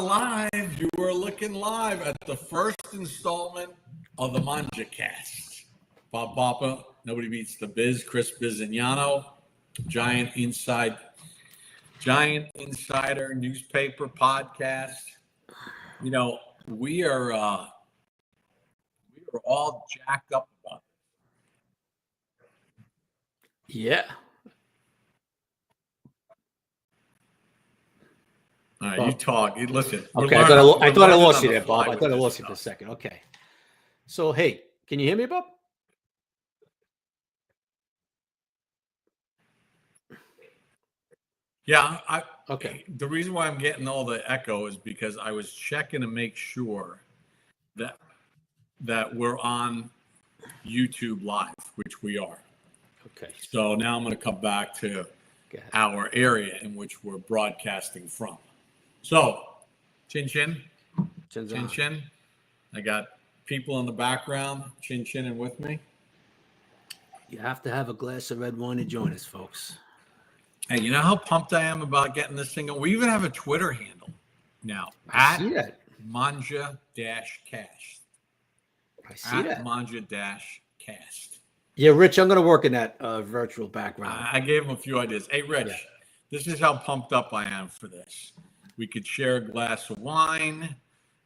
live. You are looking live at the first installment of the Mangia-Cast. Bob Papa, nobody beats the biz. Chris Bizignano, giant insider newspaper podcast. You know, we are all jacked up about it. Yeah. All right, you talk. Listen. Okay, I thought I lost you there, Bob. I thought I lost you for a second. Okay. So, hey, can you hear me, Bob? Yeah. Okay. The reason why I'm getting all the echo is because I was checking to make sure that we're on YouTube Live, which we are. Okay. So now I'm going to come back to our area in which we're broadcasting from. So, chin chin. I got people in the background, chin and with me. You have to have a glass of red wine to join us, folks. Hey, you know how pumped I am about getting this thing on? We even have a Twitter handle now. I see that. Mangia-Cast. I see that. Mangia-Cast. Yeah, Rich, I'm going to work in that virtual background. I gave him a few ideas. Hey, Rich, This is how pumped up I am for this. We could share a glass of wine.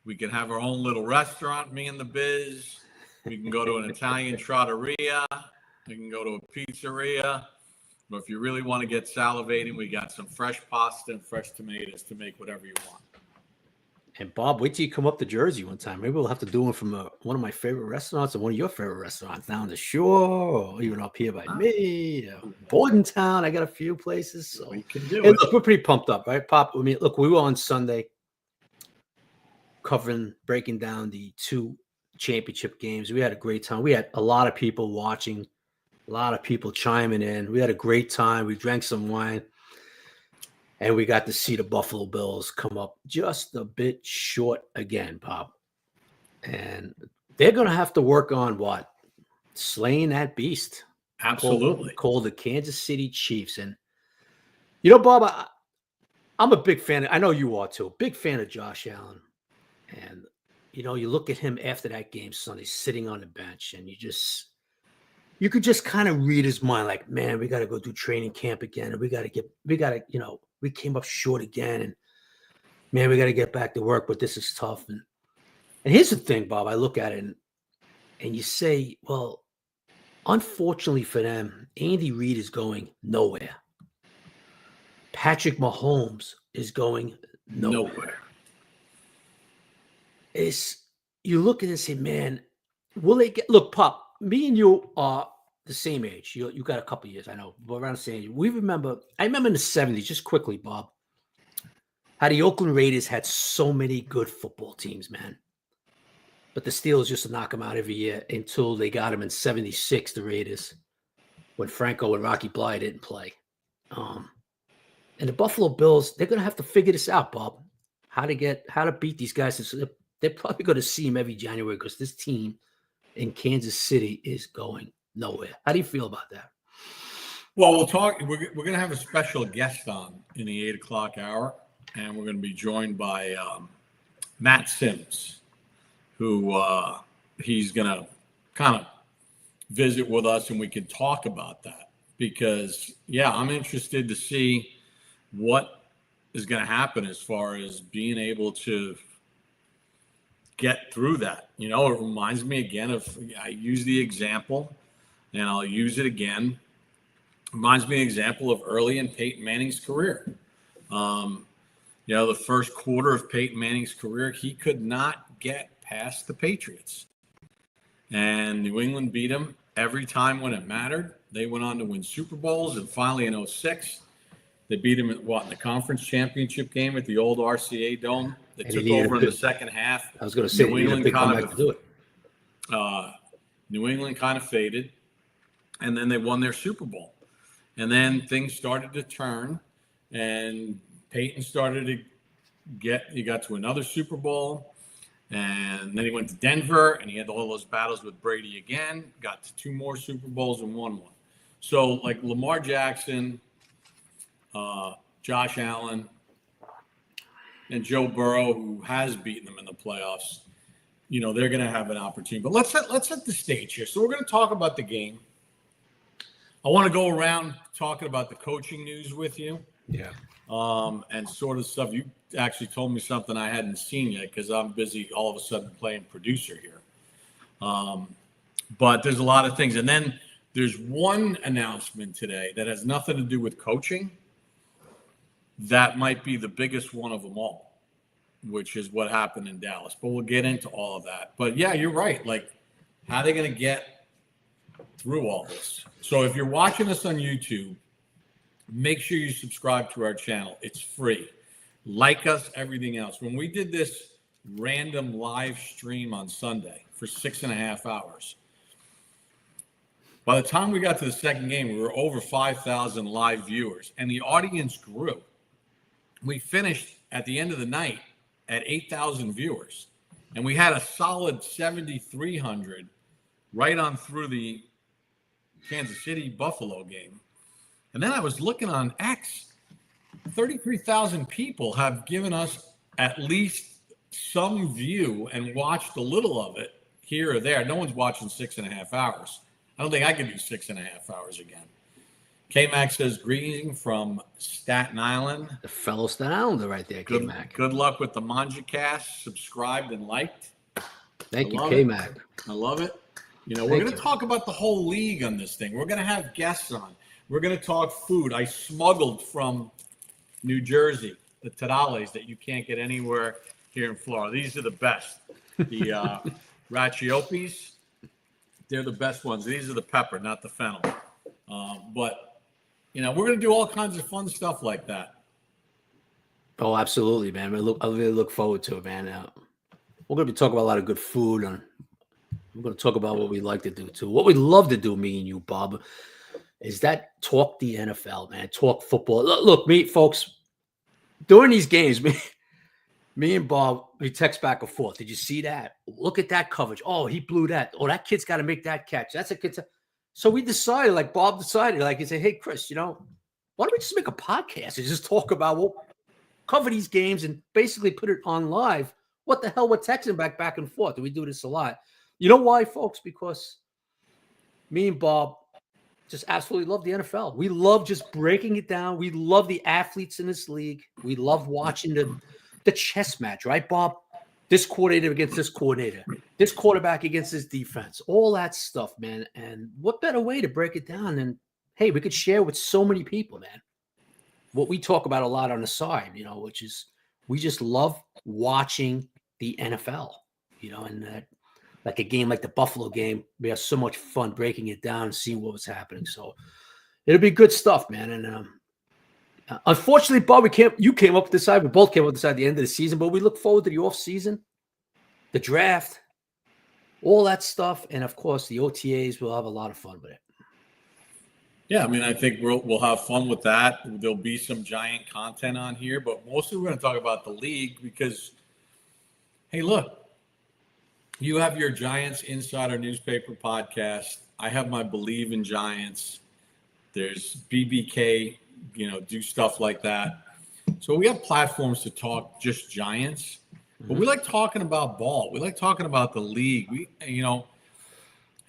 We can have our own little restaurant, me and the biz. We can go to an Italian trattoria. We can go to a pizzeria. But if you really want to get salivating, we got some fresh pasta and fresh tomatoes to make whatever you want. And Bob, wait till you come up to Jersey one time. Maybe we'll have to do one from one of my favorite restaurants or one of your favorite restaurants down the shore or even up here by me. Bordentown, I got a few places. So we can do it. Look, we're pretty pumped up, right, Pop? I mean, look, we were on Sunday breaking down the 2 championship games. We had a great time. We had a lot of people watching, a lot of people chiming in. We had a great time. We drank some wine. And we got to see the Buffalo Bills come up just a bit short again, Bob. And they're going to have to work on what? Slaying that beast. Absolutely. Called the Kansas City Chiefs. And, you know, Bob, I'm a big fan. I know you are too. Big fan of Josh Allen. And, you know, you look at him after that game Sunday sitting on the bench and you could just kind of read his mind like, man, we got to go do training camp again. And we got to, you know, we came up short again. And, man, we got to get back to work, but this is tough. And here's the thing, Bob. I look at it and you say, well, unfortunately for them, Andy Reid is going nowhere. Patrick Mahomes is going nowhere. You look at it and say, man, will they get – look, Pop, me and you are the same age. You got a couple of years, I know, but around the same age. I remember in the 70s, just quickly, Bob, how the Oakland Raiders had so many good football teams, man. But the Steelers used to knock them out every year until they got them in 76, the Raiders, when Franco and Rocky Bly didn't play. And the Buffalo Bills, they're going to have to figure this out, Bob, how to beat these guys. They're probably going to see them every January because this team in Kansas City is going nowhere. How do you feel about that? Well, we'll talk. We're going to have a special guest on in the 8 o'clock hour, and we're going to be joined by Matt Sims, who he's going to kind of visit with us, and we can talk about that because, I'm interested to see what is going to happen as far as being able to get through that. You know, it reminds me again of, I use the example and I'll use it again. Reminds me of an example of early in Peyton Manning's career. You know, the first quarter of Peyton Manning's career, he could not get past the Patriots. And New England beat him every time when it mattered. They went on to win Super Bowls, and finally in 2006, they beat him in the conference championship game at the old RCA Dome. They took over in the second half. I was going to say, New England kind of do it. New England kind of faded, and then they won their Super Bowl. And then things started to turn, and Peyton started to he got to another Super Bowl, and then he went to Denver, and he had all those battles with Brady again, got to 2 more Super Bowls and won one. So, like Lamar Jackson, Josh Allen, and Joe Burrow, who has beaten them in the playoffs, they're going to have an opportunity. But let's set the stage here. So we're going to talk about the game. I want to go around talking about the coaching news with you. Yeah. And sort of stuff. You actually told me something I hadn't seen yet because I'm busy all of a sudden playing producer here. But there's a lot of things. And then there's one announcement today that has nothing to do with coaching. That might be the biggest one of them all, which is what happened in Dallas. But we'll get into all of that. But yeah, you're right. Like, how are they going to get through all this? So if you're watching us on YouTube, make sure you subscribe to our channel. It's free. Like us, everything else. When we did this random live stream on Sunday for 6.5 hours, by the time we got to the second game, we were over 5,000 live viewers, and the audience grew. We finished at the end of the night at 8,000 viewers, and we had a solid 7,300 right on through the Kansas City Buffalo game. And then I was looking on X, 33,000 people have given us at least some view and watched a little of it here or there. No one's watching 6.5 hours. I don't think I can do 6.5 hours again. K-Mac says, greeting from Staten Island. The fellow Staten Islander right there, K-Mac. Good luck with the Mangia-Cast. Subscribed and liked. Thank you, K-Mac. I love it. We're going to talk about the whole league on this thing. We're going to have guests on. We're going to talk food. I smuggled from New Jersey the tamales that you can't get anywhere here in Florida. These are the best. The rachioppis, they're the best ones. These are the pepper, not the fennel. But, we're going to do all kinds of fun stuff like that. Oh, absolutely, man. I really look forward to it, man. We're going to be talking about a lot of good food, and we're going to talk about what we like to do, too. What we love to do, me and you, Bob, is that talk the NFL, man. Talk football. Look, me, folks, during these games, me and Bob, we text back and forth. Did you see that? Look at that coverage. Oh, he blew that. Oh, that kid's got to make that catch. That's a kid. So we decided, like Bob decided, like he said, hey, Chris, why don't we just make a podcast and just talk about, cover these games and basically put it on live. What the hell? We're texting back and forth. We do this a lot. You know why, folks? Because me and Bob just absolutely love the NFL. We love just breaking it down. We love the athletes in this league. We love watching the chess match, right, Bob? This coordinator against this coordinator, this quarterback against this defense, all that stuff, man. And what better way to break it down than, hey, we could share with so many people, man. What we talk about a lot on the side, which is we just love watching the NFL, and that, like a game like the Buffalo game, we have so much fun breaking it down and see what was happening. So it'll be good stuff, man. And unfortunately, Bob, you came up with this side. We both came up with this side at the end of the season, but we look forward to the off season, the draft, all that stuff. And of course, the OTAs, we'll have a lot of fun with it. Yeah, I think we'll have fun with that. There'll be some giant content on here, but mostly we're going to talk about the league because, hey, look, you have your Giants Insider Newspaper podcast. I have my Believe in Giants. There's BBK, do stuff like that. So we have platforms to talk just Giants, but we like talking about ball. We like talking about the league. We,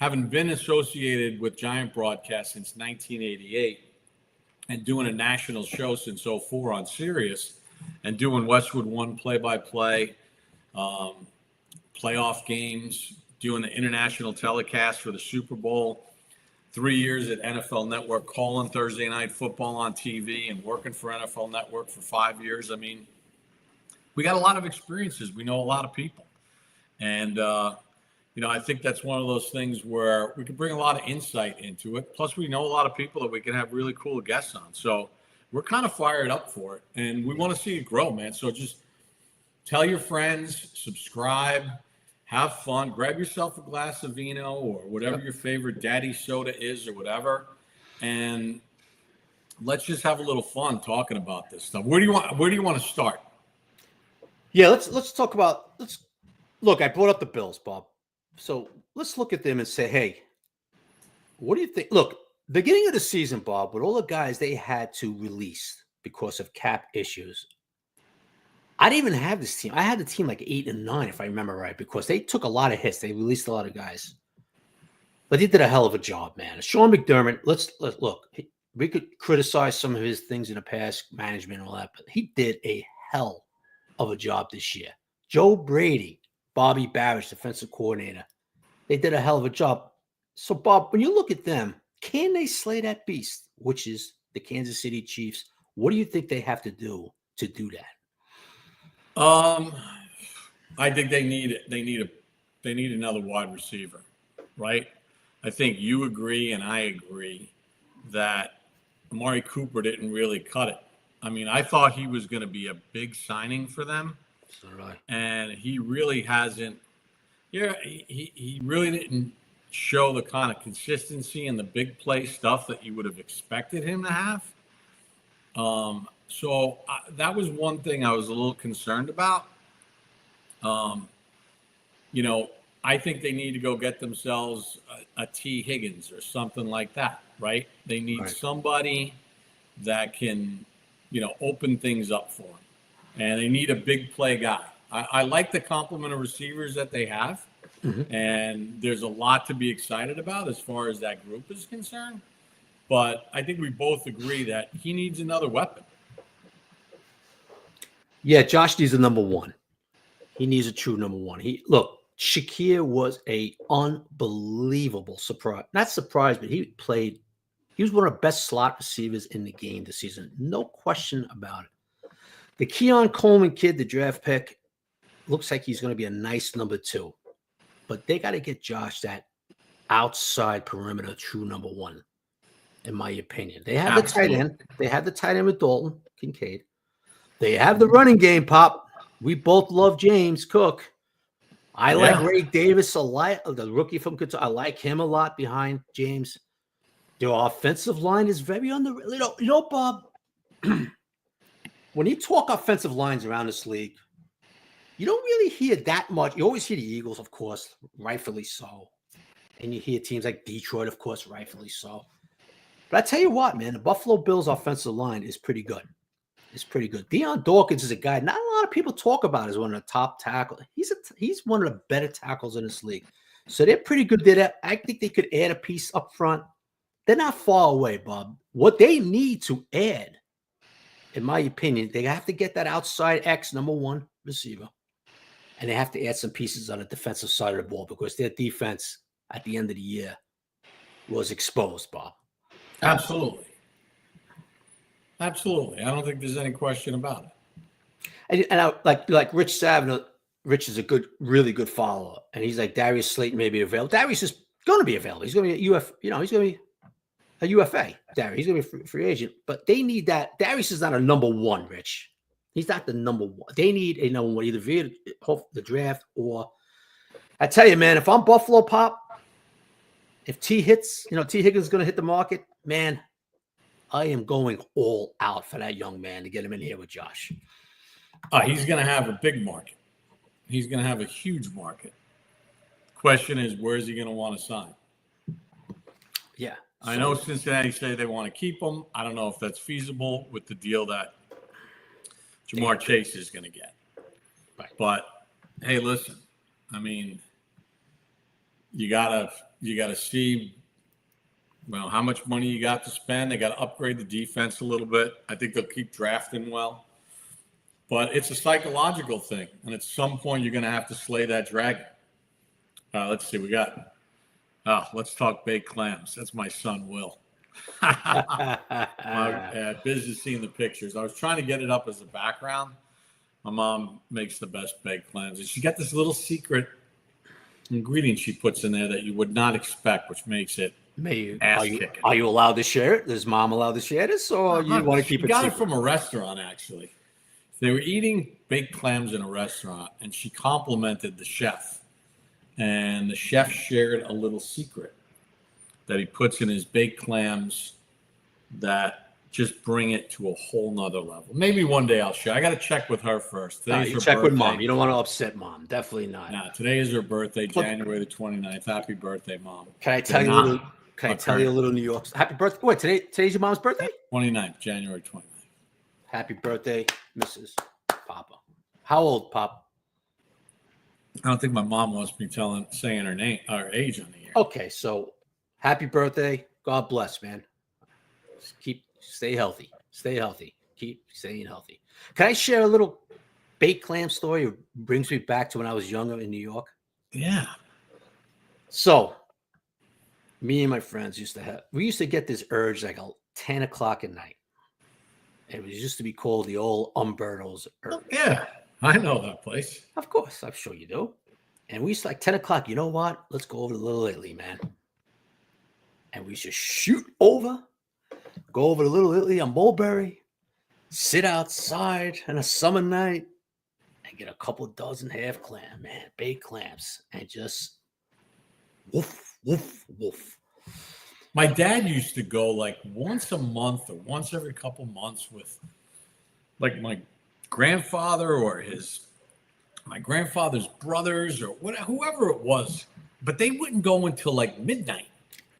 having been associated with Giant broadcast since 1988 and doing a national show since 2004 on Sirius and doing Westwood One play-by-play, playoff games, doing the international telecast for the Super Bowl, 3 years at NFL Network, calling Thursday Night Football on TV and working for NFL Network for 5 years. We got a lot of experiences. We know a lot of people. And, I think that's one of those things where we can bring a lot of insight into it. Plus, we know a lot of people that we can have really cool guests on. So we're kind of fired up for it. And we want to see it grow, man. So just tell your friends, subscribe, have fun, grab yourself a glass of vino or whatever your favorite daddy soda is or whatever. And let's just have a little fun talking about this stuff. Where do you want to start? Yeah, let's talk about look, I brought up the Bills, Bob. So let's look at them and say, hey, what do you think? Look, beginning of the season, Bob, with all the guys they had to release because of cap issues, I didn't even have this team. I had the team like 8 and 9, if I remember right, because they took a lot of hits. They released a lot of guys. But he did a hell of a job, man. Sean McDermott, let's look. We could criticize some of his things in the past, management and all that, but he did a hell of a job this year. Joe Brady, Bobby Barish, defensive coordinator, they did a hell of a job. So, Bob, when you look at them, can they slay that beast, which is the Kansas City Chiefs? What do you think they have to do that? I think they need another wide receiver, right? I think you agree and I agree that Amari Cooper didn't really cut it. I mean, I thought he was going to be a big signing for them, So did I. and he really hasn't. Yeah, he really didn't show the kind of consistency and the big play stuff that you would have expected him to have. So that was one thing I was a little concerned about. You know, I think they need to go get themselves a T. Higgins or something like that, right? They need somebody that can, open things up for them. And they need a big play guy. I like the complement of receivers that they have. Mm-hmm. And there's a lot to be excited about as far as that group is concerned. But I think we both agree that he needs another weapon. Yeah, Josh needs a number one. He needs a true number one. Shakir was a unbelievable surprise. Not surprise, but he was one of the best slot receivers in the game this season. No question about it. The Keon Coleman kid, the draft pick, looks like he's going to be a nice number 2. But they got to get Josh that outside perimeter true number 1, in my opinion. They have Absolutely. The tight end. They have the tight end with Dalton Kincaid. They have the running game, Pop. We both love James Cook. I like Ray Davis a lot, the rookie from Kentucky. I like him a lot behind James. Their offensive line is very underrated. Bob, when you talk offensive lines around this league, you don't really hear that much. You always hear the Eagles, of course, rightfully so. And you hear teams like Detroit, of course, rightfully so. But I tell you what, man, the Buffalo Bills offensive line is pretty good. It's pretty good. Deion Dawkins is a guy not a lot of people talk about as one of the top tackles. He's one of the better tackles in this league. So they're pretty good there. I think they could add a piece up front. They're not far away, Bob. What they need to add, in my opinion, they have to get that outside X number 1 receiver. And they have to add some pieces on the defensive side of the ball because their defense at the end of the year was exposed, Bob. Absolutely. Absolutely. I don't think there's any question about it. And I, like Rich Savin, Rich is a really good follower. And he's like, Darius Slayton may be available. Darius is going to be available. He's going to be he's going to be a UFA. Darius, he's going to be a free agent. But they need that. Darius is not a number 1, Rich. He's not the number 1. They need a number 1, either via the draft or I tell you, man, if I'm Buffalo, Pop, if T Higgins is going to hit the market, man, I am going all out for that young man to get him in here with Josh. He's going to have a big market. He's going to have a huge market. Question is, where is he going to want to sign? Yeah. I know Cincinnati say they want to keep him. I don't know if that's feasible with the deal that Jamar Chase is going to get. Right. But, hey, listen, I mean, you gotta see – well, how much money you got to spend. They got to upgrade the defense a little bit. I think they'll keep drafting well. But it's a psychological thing. And at some point, you're going to have to slay that dragon. Let's see. Let's talk baked clams. That's my son, Will. Biz has seen the pictures. I was trying to get it up as a background. My mom makes the best baked clams. And she got this little secret ingredient she puts in there that you would not expect, which makes it Are you allowed to share it? Is Mom allowed to share this, or you want to keep it? Got it from a restaurant, actually. They were eating baked clams in a restaurant, and she complimented the chef. And the chef shared a little secret that he puts in his baked clams that just bring it to a whole nother level. Maybe one day I'll share. I got to check with her first. You check with Mom. You don't want to upset Mom. Definitely not. Nah, today is her birthday, January the 29th. Happy birthday, Mom. Can I tell you a little? Can I tell you a little New York? Happy birthday! Wait, today's your mom's birthday? 29th, January 29th. Happy birthday, Mrs. Papa. How old, Pop? I don't think my mom wants me saying her name, or age on the air. Okay, so happy birthday. God bless, man. Just stay healthy. Stay healthy. Keep staying healthy. Can I share a little baked clam story? It brings me back to when I was younger in New York. Yeah. So, me and my friends used to get this urge like 10 o'clock at night. It used to be called the old Umberto's urge. Yeah, I know that place. Of course, I'm sure you do. And we used to like 10 o'clock. You know what? Let's go over to Little Italy, man. And we should shoot over, go over to Little Italy on Mulberry, sit outside on a summer night, and get a couple dozen half clam, man, baked clams, and just woof, woof, woof. My dad used to go like once a month or once every couple months with like my grandfather or my grandfather's brothers or whoever it was, but they wouldn't go until like midnight.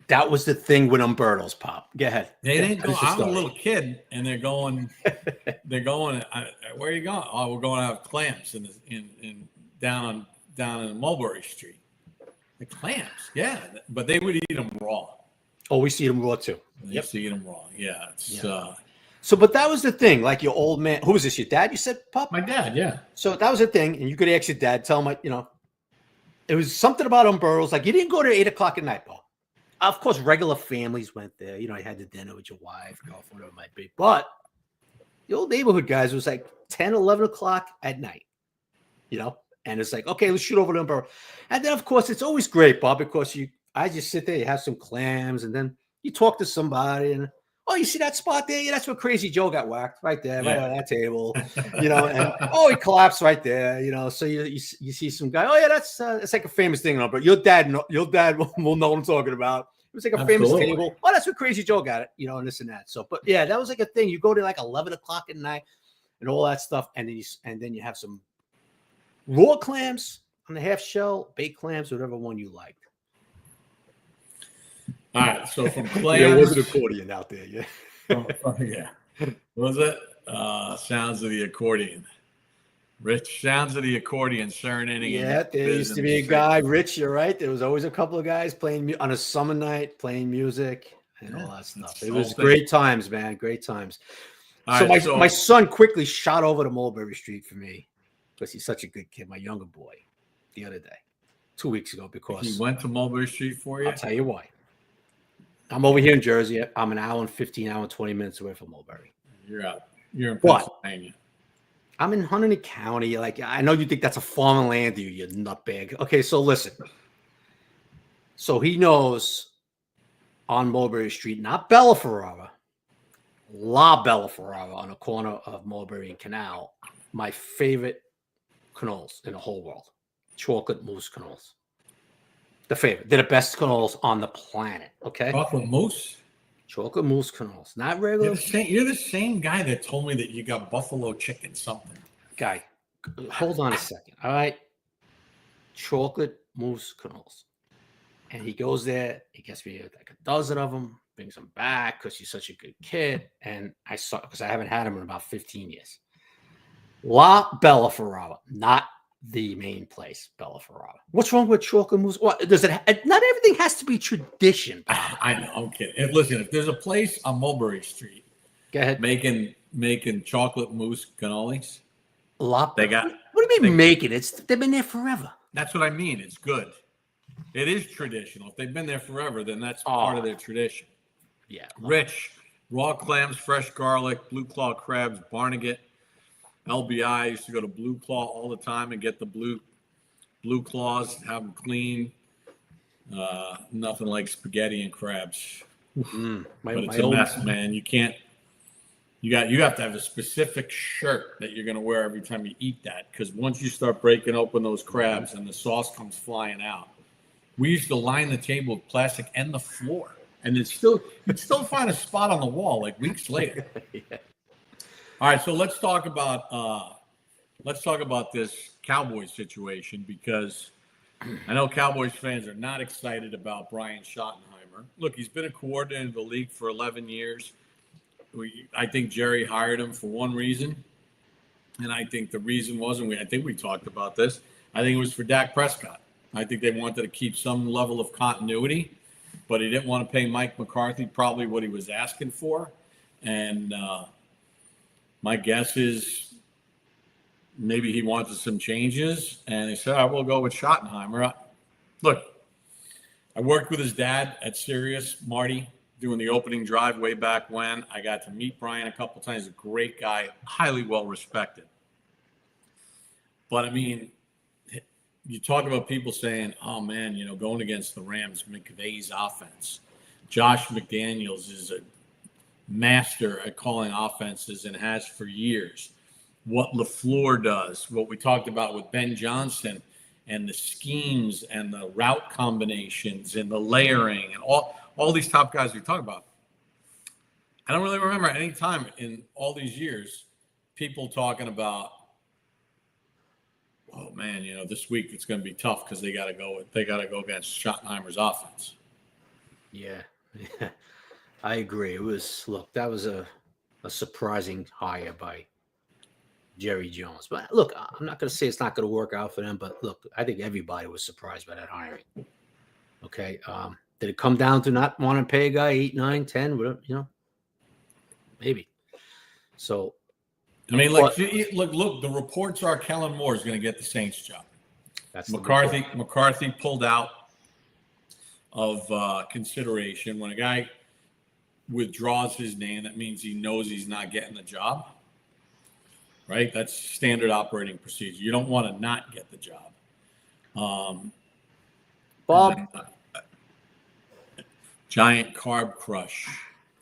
That was the thing with Umberto's, Pop. Go ahead. They didn't go. I was a little kid, and they're going. Where are you going? Oh, we're going to have clams in down in Mulberry Street. The clams, yeah, but they would eat them raw. Oh, we see them raw too. They used to eat them raw. Yeah, So, but that was the thing. Like your old man, who was this? Your dad? You said, Pop? My dad, yeah. So that was the thing, and you could ask your dad, tell him, it was something about Umberto's. Like you didn't go to 8 o'clock at night, Pop. Of course, regular families went there. You had the dinner with your wife, girlfriend, whatever it might be. But the old neighborhood guys, it was like 10, 11 o'clock at night, and it's like, okay, let's shoot over to Umberto. And then, of course, it's always great, Bob, because I just sit there, you have some clams, and then you talk to somebody, and, oh, you see that spot there? Yeah, that's where Crazy Joe got whacked right there, right on that table, and, oh, he collapsed right there, so you see some guy, oh, yeah, that's like a famous thing, but your dad will know what I'm talking about. It was like a famous table. Oh, that's where Crazy Joe got it, and this and that. So, but yeah, that was like a thing. You go to like 11 o'clock at night and all that stuff, and then you have some raw clams on the half shell, baked clams, whatever one you liked. All right, so from clams, there was an accordion out there, yeah. Yeah, was it? Sounds of the accordion. Rich, sounds of the accordion serenading. Yeah, there used to be a guy, Rich. You're right. There was always a couple of guys playing on a summer night, playing music and all that stuff. It was great times, man. Great times. So my son quickly shot over to Mulberry Street for me because he's such a good kid. My younger boy, the other day, 2 weeks ago, because he went to Mulberry Street for you. I'll tell you why. I'm over here in Jersey. I'm an hour and 15, hour and 20 minutes away from Mulberry. You're out. You're in Pennsylvania. I'm in Huntington County. Like, I know you think that's a farm and land, you nutbag. Okay, so listen. So he knows on Mulberry Street, not Bella Ferrara, La Bella Ferrara on the corner of Mulberry and Canal, my favorite cannolis in the whole world. Chocolate mousse cannolis. The favorite. They're the best cannolis on the planet. Okay? Chocolate mousse? Chocolate mousse cannolis. Not regular. You're the same guy that told me that you got buffalo chicken something. Guy, hold on a second. All right. Chocolate mousse cannolis. And he goes there. He gets me like a dozen of them, brings them back because he's such a good kid. And I saw, because I haven't had them in about 15 years. La Bella Ferrara, not the main place, Bella Ferrara. What's wrong with chocolate mousse? What does it? Not everything has to be tradition. I know. I'm kidding. Listen, if there's a place on Mulberry Street, go ahead, making chocolate mousse cannolis, they got. What do you mean making? They've been there forever. That's what I mean. It's good. It is traditional. If they've been there forever, then that's part of their tradition. Yeah. Rich, raw clams, fresh garlic, blue claw crabs, Barnegat. LBI, I used to go to Blue Claw all the time and get the blue claws, have them clean. Nothing like spaghetti and crabs. But it's a mess, man. You can't. You have to have a specific shirt that you're going to wear every time you eat that, because once you start breaking open those crabs and the sauce comes flying out, we used to line the table with plastic and the floor, and you'd still find a spot on the wall like weeks later. Yeah. All right, so let's talk about this Cowboys situation, because I know Cowboys fans are not excited about Brian Schottenheimer. Look, he's been a coordinator in the league for 11 years. I think Jerry hired him for one reason, And I think the reason was, and I think we talked about this, I think it was for Dak Prescott. I think they wanted to keep some level of continuity, but he didn't want to pay Mike McCarthy probably what he was asking for. And my guess is maybe he wanted some changes, and he said, I will go with Schottenheimer. Look, I worked with his dad at Sirius, Marty, doing the opening drive way back when. I got to meet Brian a couple of times. A great guy, highly well respected. But I mean, you talk about people saying, oh man, going against the Rams, McVay's offense. Josh McDaniels is a master at calling offenses and has for years. What LaFleur does, what we talked about with Ben Johnson, and the schemes and the route combinations and the layering and all these top guys we talk about. I don't really remember any time in all these years people talking about, oh man, this week it's going to be tough because they got to go against Schottenheimer's offense. Yeah, I agree. That was a surprising hire by Jerry Jones. But look, I'm not going to say it's not going to work out for them, but look, I think everybody was surprised by that hiring. Okay. Did it come down to not wanting to pay a guy 8, 9, 10, whatever, maybe. So, I mean, look, the reports are Kellen Moore is going to get the Saints job. That's McCarthy pulled out of consideration. When a guy withdraws his name, that means he knows he's not getting the job. Right? That's standard operating procedure. You don't want to not get the job. Bob. Giant carb crush.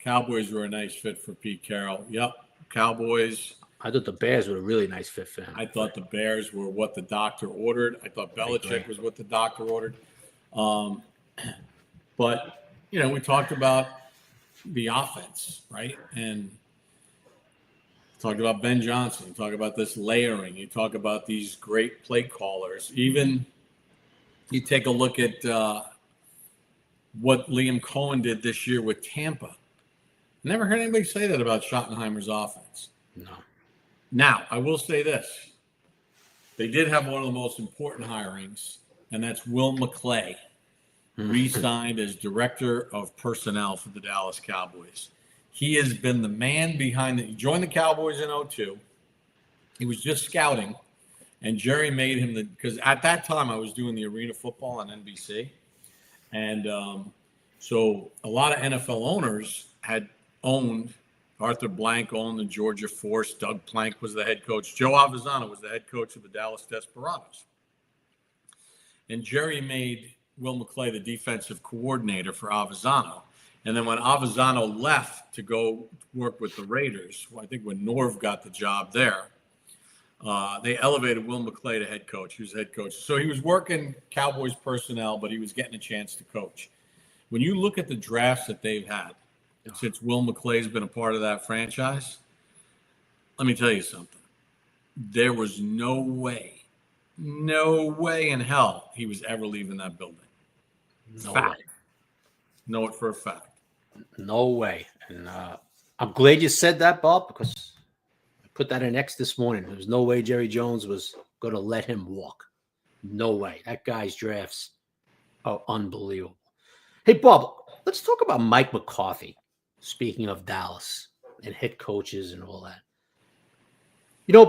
Cowboys were a nice fit for Pete Carroll. Yep. Cowboys. I thought the Bears were a really nice fit for him. I thought the Bears were what the doctor ordered. I thought Belichick was what the doctor ordered. But, we talked about the offense, right? And talk about Ben Johnson. You talk about this layering. You talk about these great play callers. Even you take a look at what Liam Cohen did this year with Tampa. Never heard anybody say that about Schottenheimer's offense. No. Now, I will say this. They did have one of the most important hirings, and that's Will McClay, re-signed as director of personnel for the Dallas Cowboys. He has been the man behind it. He joined the Cowboys in 2002. He was just scouting, and Jerry made him because at that time I was doing the arena football on NBC. And so a lot of NFL owners had owned, Arthur Blank owned the Georgia Force. Doug Plank was the head coach. Joe Avezzano was the head coach of the Dallas Desperados. And Jerry made Will McClay the defensive coordinator for Avezzano. And then when Avezzano left to go work with the Raiders, I think when Norv got the job there, they elevated Will McClay to head coach. He was head coach. So he was working Cowboys personnel, but he was getting a chance to coach. When you look at the drafts that they've had since Will McClay's been a part of that franchise, let me tell you something. There was no way in hell he was ever leaving that building. No way. Know it for a fact. No way. And I'm glad you said that, Bob, because I put that in X this morning. There was no way Jerry Jones was going to let him walk. No way. That guy's drafts are unbelievable. Hey, Bob, let's talk about Mike McCarthy. Speaking of Dallas and head coaches and all that.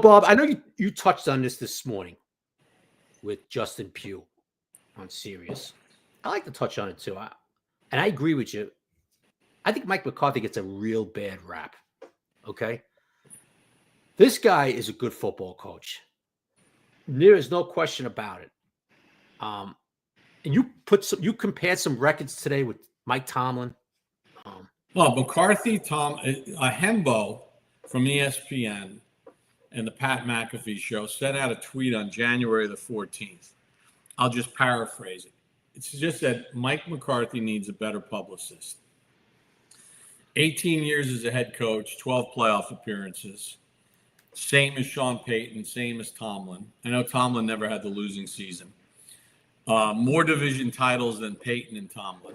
Bob, I know you touched on this morning with Justin Pugh on Sirius. I like to touch on it too. And I agree with you. I think Mike McCarthy gets a real bad rap. Okay? This guy is a good football coach. There is no question about it. And you compared some records today with Mike Tomlin. McCarthy, Hembo from ESPN and the Pat McAfee show sent out a tweet on January the 14th. I'll just paraphrase it. It's just that Mike McCarthy needs a better publicist. 18 years as a head coach, 12 playoff appearances. Same as Sean Payton, same as Tomlin. I know Tomlin never had the losing season. More division titles than Payton and Tomlin.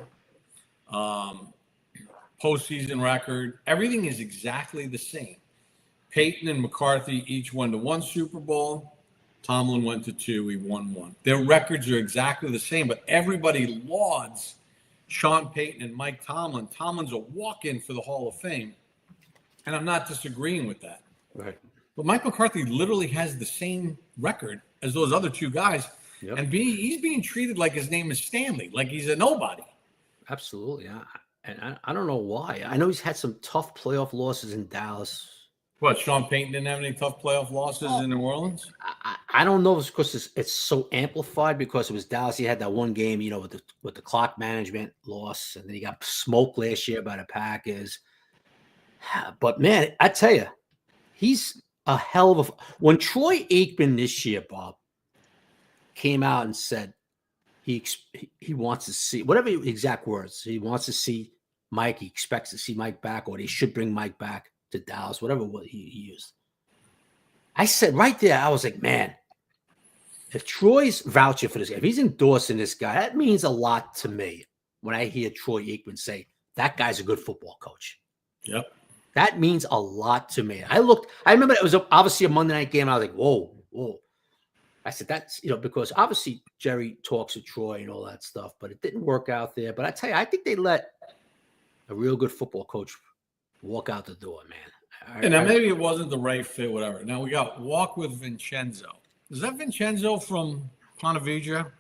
Postseason record. Everything is exactly the same. Peyton and McCarthy each went to 1 Super Bowl. Tomlin went to 2. He won 1. Their records are exactly the same, but everybody lauds Sean Payton and Mike Tomlin. Tomlin's a walk-in for the Hall of Fame, and I'm not disagreeing with that. Right. But Mike McCarthy literally has the same record as those other 2 guys, and he's being treated like his name is Stanley, like he's a nobody. Absolutely. I don't know why. I know he's had some tough playoff losses in Dallas. What, Sean Payton didn't have any tough playoff losses in New Orleans? I don't know if it's because it's so amplified because it was Dallas. He had that one game, with the clock management loss, and then he got smoked last year by the Packers. But man, I tell you, he's a hell of a. When Troy Aikman this year, Bob, came out and said he wants to see whatever exact words he wants to see Mike. He expects to see Mike back, or they should bring Mike back to Dallas, whatever he used. I said right there, I was like, man, if Troy's vouching for this, if he's endorsing this guy, that means a lot to me when I hear Troy Aikman say, that guy's a good football coach. Yep. That means a lot to me. I remember it was obviously a Monday night game. I was like, whoa. I said, that's, because obviously Jerry talks to Troy and all that stuff, but it didn't work out there. But I tell you, I think they let a real good football coach walk out the door, man. And now maybe it wasn't the right fit, whatever. Now we got Walk with Vincenzo. Is that Vincenzo from Ponte Vedra?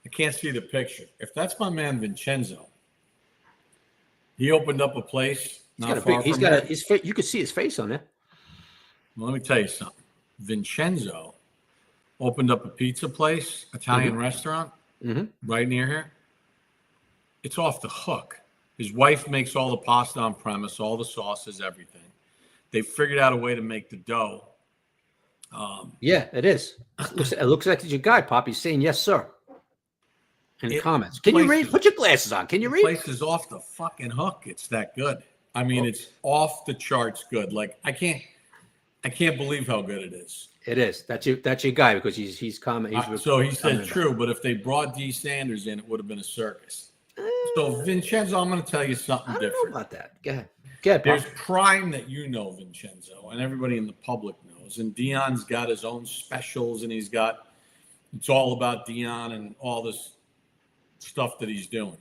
I can't see the picture. If that's my man Vincenzo, he opened up a place not far from here. His face. You could see his face on there. Well, let me tell you something. Vincenzo opened up a pizza place, Italian restaurant, right near here. It's off the hook. His wife makes all the pasta on premise, all the sauces, everything. They figured out a way to make the dough. Yeah, it is. It looks like it's your guy, Pop. He's saying yes, sir. In the comments. Can you read? Put your glasses on. Can you read? The place is off the fucking hook. It's that good. I mean, it's off the charts good. Like I can't believe how good it is. It is. That's your guy because he's commenting. So he said true, but if they brought D. Sanders in, it would have been a circus. So Vincenzo, I'm going to tell you something different. I don't know about that. Go ahead. There's crime that Vincenzo, and everybody in the public knows. And Deion's got his own specials, and it's all about Deion and all this stuff that he's doing.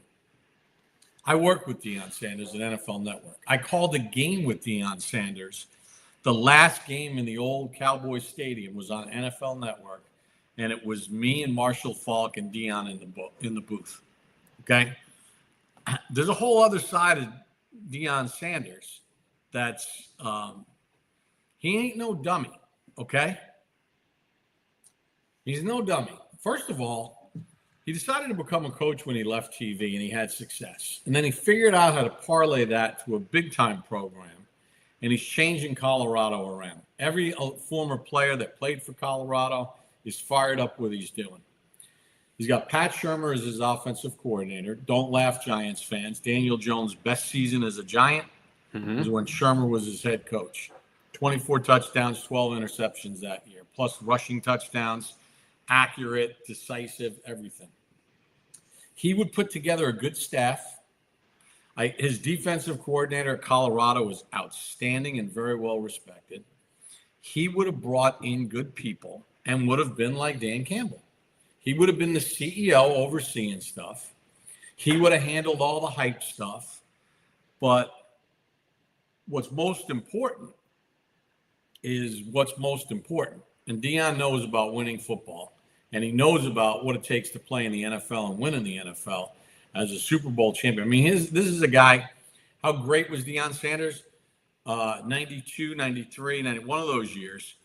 I work with Deion Sanders at NFL Network. I called a game with Deion Sanders. The last game in the old Cowboys Stadium was on NFL Network, and it was me and Marshall Faulk and Deion in the booth. Okay? There's a whole other side of Deion Sanders that's he ain't no dummy, okay? He's no dummy. First of all, he decided to become a coach when he left TV and he had success. And then he figured out how to parlay that to a big-time program, and he's changing Colorado around. Every former player that played for Colorado is fired up with what he's doing. He's got Pat Shurmur as his offensive coordinator. Don't laugh, Giants fans. Daniel Jones' best season as a Giant was when Shurmur was his head coach. 24 touchdowns, 12 interceptions that year, plus rushing touchdowns, accurate, decisive, everything. He would put together a good staff. His defensive coordinator at Colorado was outstanding and very well respected. He would have brought in good people and would have been like Dan Campbell. He would have been the CEO overseeing stuff. He would have handled all the hype stuff. But what's most important is what's most important. And Deion knows about winning football. And he knows about what it takes to play in the NFL and win in the NFL as a Super Bowl champion. I mean, this is a guy, how great was Deion Sanders? 92, 93, 91 of those years.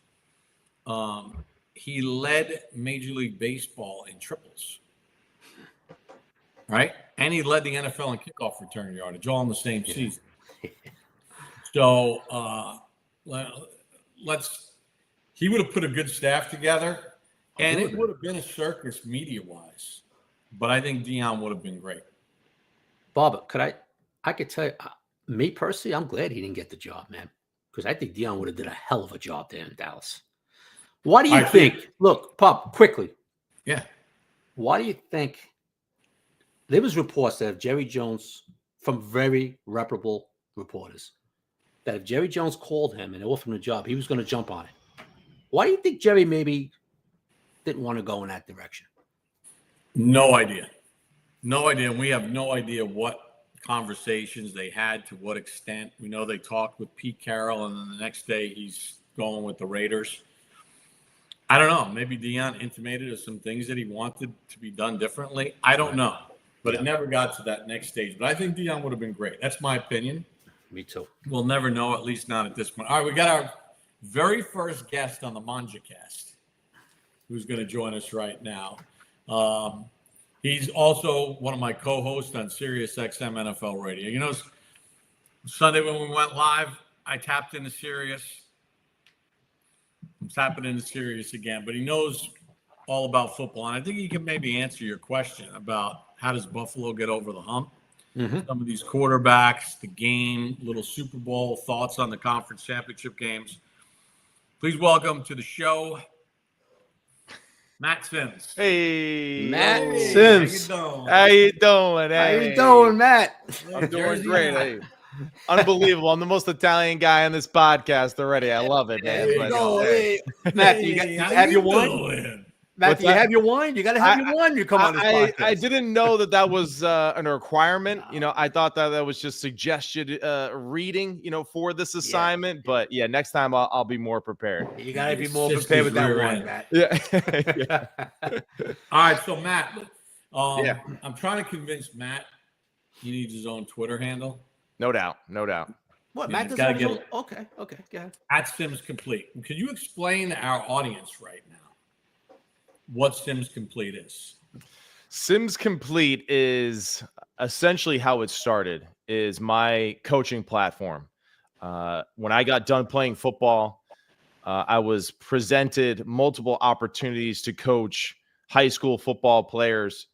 He led Major League Baseball in triples, right? And he led the NFL in kickoff return yardage, all in the same season. So he would have put a good staff together, and it would have been a circus media-wise. But I think Deion would have been great. Bob, I could tell you, me personally, I'm glad he didn't get the job, man, because I think Deion would have did a hell of a job there in Dallas. Why do you think? Look, Pop, quickly. Yeah. Why do you think there was reports that Jerry Jones, from very reputable reporters, that if Jerry Jones called him and offered him a job, he was going to jump on it. Why do you think Jerry maybe didn't want to go in that direction? No idea. No idea. And we have no idea what conversations they had, to what extent. We know they talked with Pete Carroll, and then the next day he's going with the Raiders. I don't know. Maybe Deion intimated of some things that he wanted to be done differently. I don't know. But it never got to that next stage. But I think Deion would have been great. That's my opinion. Me too. We'll never know, at least not at this point. All right, we got our very first guest on the Mangia-Cast, who's going to join us right now. He's also one of my co-hosts on Sirius XM NFL Radio. You know, Sunday when we went live, I tapped into Sirius. I'm tapping into Sirius again, but he knows all about football. And I think he can maybe answer your question about how does Buffalo get over the hump. Some of these quarterbacks, the game, little Super Bowl thoughts on the conference championship games. Please welcome to the show, Matt Sims. Hey, Matt Sims. How you doing? How How you doing, Matt? I'm doing great. Hey. Unbelievable. I'm the most Italian guy on this podcast already. I love it, man. There you But, go. Hey, Matt, you have your wine? Matt, What's do you that? have your wine? You got to have your wine when you come on this podcast. I didn't know that was a requirement. You know, I thought that was just suggested reading, for this assignment. But yeah, next time I'll be more prepared. You got to be more Sister's prepared with that rear wine, end. Matt. Yeah. All right, so Matt, Yeah. I'm trying to convince Matt he needs his own Twitter handle. No doubt. What, Yeah, Matt doesn't gotta have his get own? Okay, go ahead. At Sims Complete. Can you explain to our audience right now what Sims Complete is? Sims Complete is essentially how it started, is my coaching platform. When I got done playing football, I was presented multiple opportunities to coach high school football players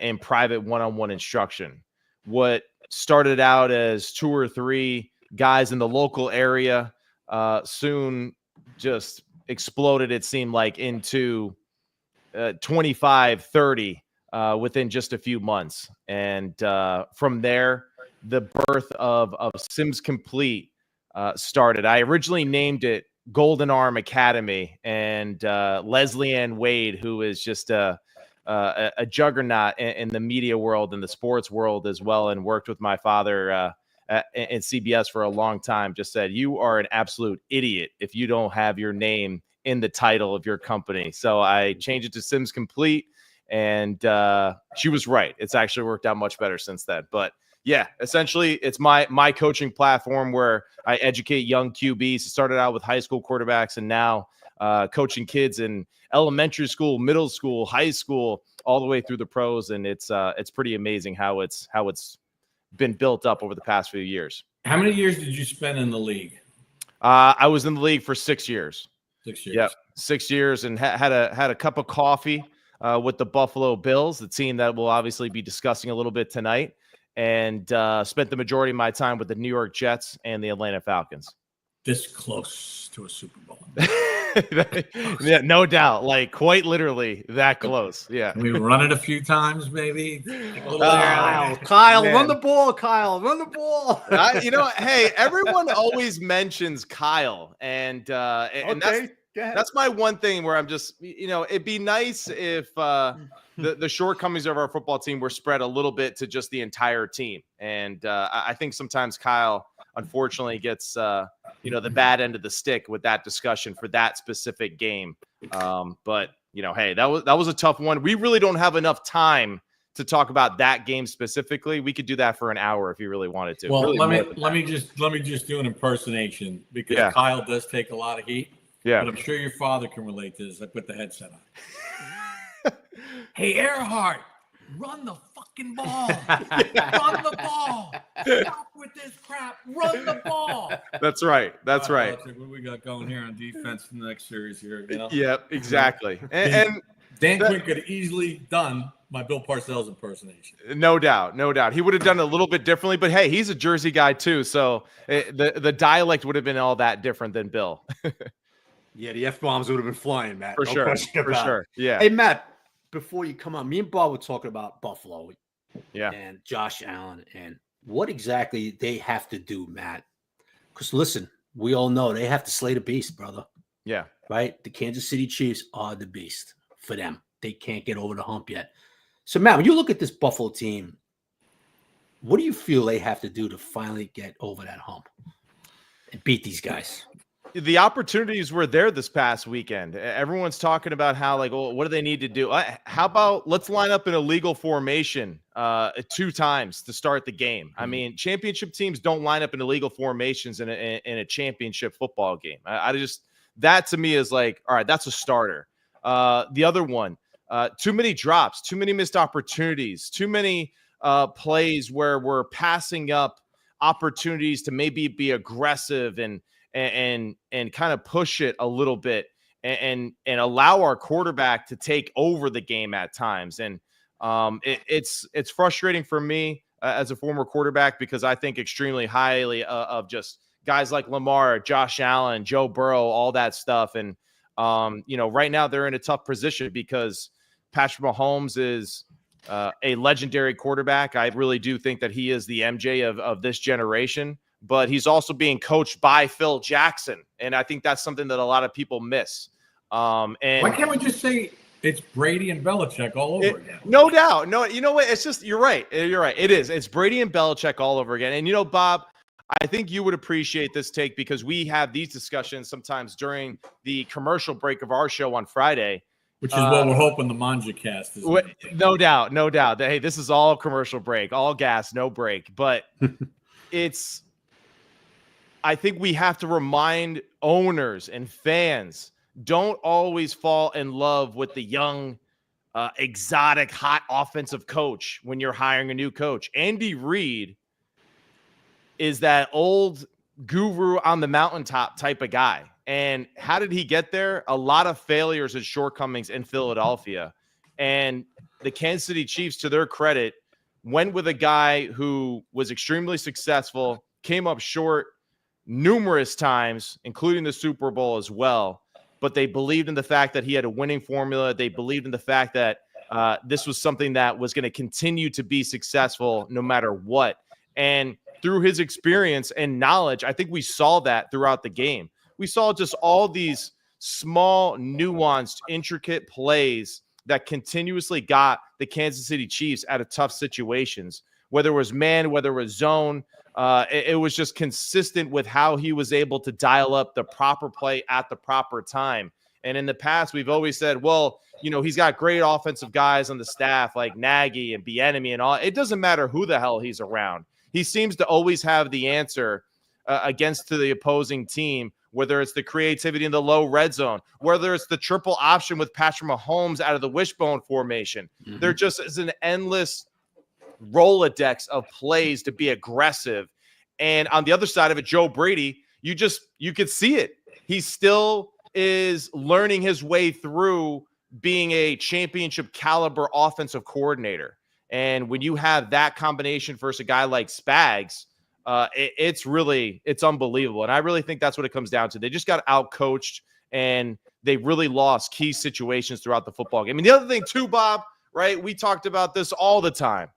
in private one-on-one instruction. What started out as 2 or 3 guys in the local area soon just exploded, it seemed like, into 25, 30 within just a few months. And from there, the birth of Sims Complete started. I originally named it Golden Arm Academy, and Leslie Ann Wade, who is just a juggernaut in the media world and the sports world as well, and worked with my father at CBS for a long time, just said, "You are an absolute idiot if you don't have your name in the title of your company." So I changed it to Sims Complete, and she was right. It's actually worked out much better since then. But yeah, essentially it's my coaching platform where I educate young QBs. Started out with high school quarterbacks, and now coaching kids in elementary school, middle school, high school, all the way through the pros. And it's pretty amazing how it's been built up over the past few years. How many years did you spend in the league? I was in the league for 6 years. 6 years. Yep, 6 years, and had a cup of coffee with the Buffalo Bills, the team that we'll obviously be discussing a little bit tonight, and spent the majority of my time with the New York Jets and the Atlanta Falcons. This close to a Super Bowl. Yeah, no doubt. Like, quite literally that close. Yeah. We run it a few times, maybe. Kyle, man. run the ball, Kyle, run the ball. Hey, everyone always mentions Kyle, and Okay, go ahead. that's my one thing where I'm just, it'd be nice if the shortcomings of our football team were spread a little bit to just the entire team. And I think sometimes Kyle, unfortunately, gets the bad end of the stick with that discussion for that specific game. But hey, that was a tough one. We really don't have enough time to talk about that game specifically. We could do that for an hour if you really wanted to. Well, Really let me just do an impersonation, because Yeah. Kyle does take a lot of heat. Yeah. But I'm sure your father can relate to this. I put the headset on. Hey, Earhart, run the fucking ball. Run the ball. Stop with this crap. Run the ball. That's right. That's right. Let's see what we got going here on defense in the next series here. Yep, exactly. And Dan Quinn could have easily done my Bill Parcells impersonation. no doubt. He would have done it a little bit differently, but hey, he's a Jersey guy too. So the dialect would have been all that different than Bill. Yeah, the F-bombs would have been flying, Matt. For No sure. question For about it. sure. Yeah. Hey, Matt, before you come on, me and Bob were talking about Buffalo Yeah. and Josh Allen and what exactly they have to do, Matt, Because listen, we all know they have to slay the beast, brother. Yeah. Right? The Kansas City Chiefs are the beast for them. They can't get over the hump yet. So, Matt, when you look at this Buffalo team, what do you feel they have to do to finally get over that hump and beat these guys? The opportunities were there this past weekend. Everyone's talking about how, like, well, what do they need to do? How about let's line up in a legal formation 2 times to start the game? I mean, championship teams don't line up in illegal formations in a championship football game. I just, that to me is like, all right, that's a starter. The other one, too many drops, too many missed opportunities, too many plays where we're passing up opportunities to maybe be aggressive and kind of push it a little bit and allow our quarterback to take over the game at times. And it's frustrating for me as a former quarterback, because I think extremely highly of just guys like Lamar, Josh Allen, Joe Burrow, all that stuff. And right now they're in a tough position because Patrick Mahomes is a legendary quarterback. I really do think that he is the MJ of this generation. But he's also being coached by Phil Jackson. And I think that's something that a lot of people miss. And why can't we just say it's Brady and Belichick all over again? No doubt. No, you know what? It's just, you're right. You're right. It is. It's Brady and Belichick all over again. And, Bob, I think you would appreciate this take because we have these discussions sometimes during the commercial break of our show on Friday. Which is what we're hoping the Mangia-Cast is. No doubt. No doubt. Hey, this is all commercial break, all gas, no break. But I think we have to remind owners and fans, don't always fall in love with the young, exotic, hot offensive coach when you're hiring a new coach. Andy Reid is that old guru on the mountaintop type of guy. And how did he get there? A lot of failures and shortcomings in Philadelphia. And the Kansas City Chiefs, to their credit, went with a guy who was extremely successful, came up short numerous times, including the Super Bowl as well. But they believed in the fact that he had a winning formula. They believed in the fact that this was something that was going to continue to be successful no matter what. And through his experience and knowledge, I think we saw that throughout the game. We saw just all these small, nuanced, intricate plays that continuously got the Kansas City Chiefs out of tough situations, whether it was man, whether it was zone. It was just consistent with how he was able to dial up the proper play at the proper time. And in the past, we've always said, well, he's got great offensive guys on the staff like Nagy and Bieniemy and all. It doesn't matter who the hell he's around. He seems to always have the answer against the opposing team, whether it's the creativity in the low red zone, whether it's the triple option with Patrick Mahomes out of the wishbone formation. Mm-hmm. There just is an endless Rolodex of plays to be aggressive. And on the other side of it, Joe Brady, you could see it. He still is learning his way through being a championship caliber offensive coordinator. And when you have that combination versus a guy like Spags, it's unbelievable. And I really think that's what it comes down to. They just got out-coached and they really lost key situations throughout the football game. And the other thing too, Bob, right? We talked about this all the time.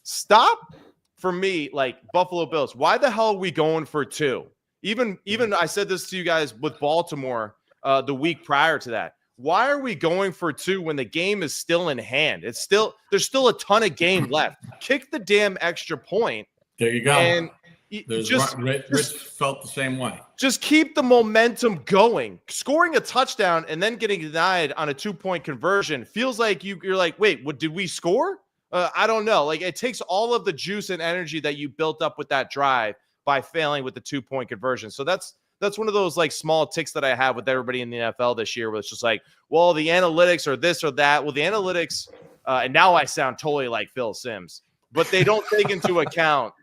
Stop, for me, like Buffalo Bills. Why the hell are we going for 2? Even I said this to you guys with Baltimore the week prior to that. Why are we going for 2 when the game is still in hand? There's still a ton of game left. Kick the damn extra point. There you go. And Rich felt the same way. Just keep the momentum going. Scoring a touchdown and then getting denied on a 2-point conversion feels like you're like, wait, what did we score? I don't know. Like, it takes all of the juice and energy that you built up with that drive by failing with the 2-point conversion. So that's one of those like small ticks that I have with everybody in the NFL this year, where it's just like, well, the analytics are this or that. Well, the analytics, and now I sound totally like Phil Simms, but they don't take into account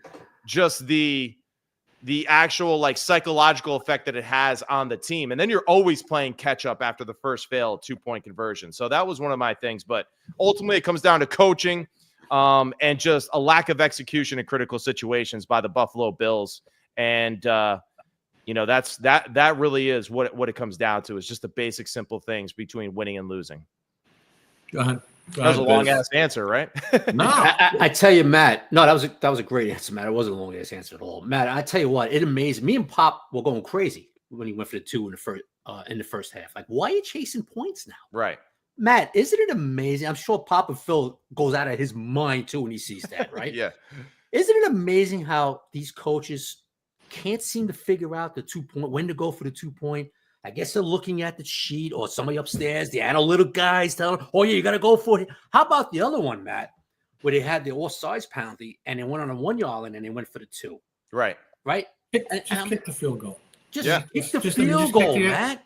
just the actual like psychological effect that it has on the team. And then you're always playing catch up after the first failed 2-point conversion. So that was one of my things, but ultimately it comes down to coaching and just a lack of execution in critical situations by the Buffalo Bills. And, that really is what it comes down to, is just the basic, simple things between winning and losing. Go ahead. Go That was a ahead, long Biz. ass answer, right? No. I tell you, Matt. No, that was a great answer, Matt. It wasn't a long ass answer at all, Matt. I tell you what, it amazed me and Pop were going crazy when he went for the 2 in the first half. Like, why are you chasing points now, Right. Matt? Isn't it amazing? I'm sure Pop and Phil goes out of his mind too when he sees that, right? Yeah. Isn't it amazing how these coaches can't seem to figure out the 2-point, when to go for the 2-point? I guess they're looking at the sheet or somebody upstairs, the analytic guys telling them, oh, yeah, you got to go for it. How about the other one, Matt, where they had the offsides penalty and they went on a 1-yard line and they went for the 2, Right. right? Just kick the field goal. Just Yeah. kick the Just field kick goal, the- Matt.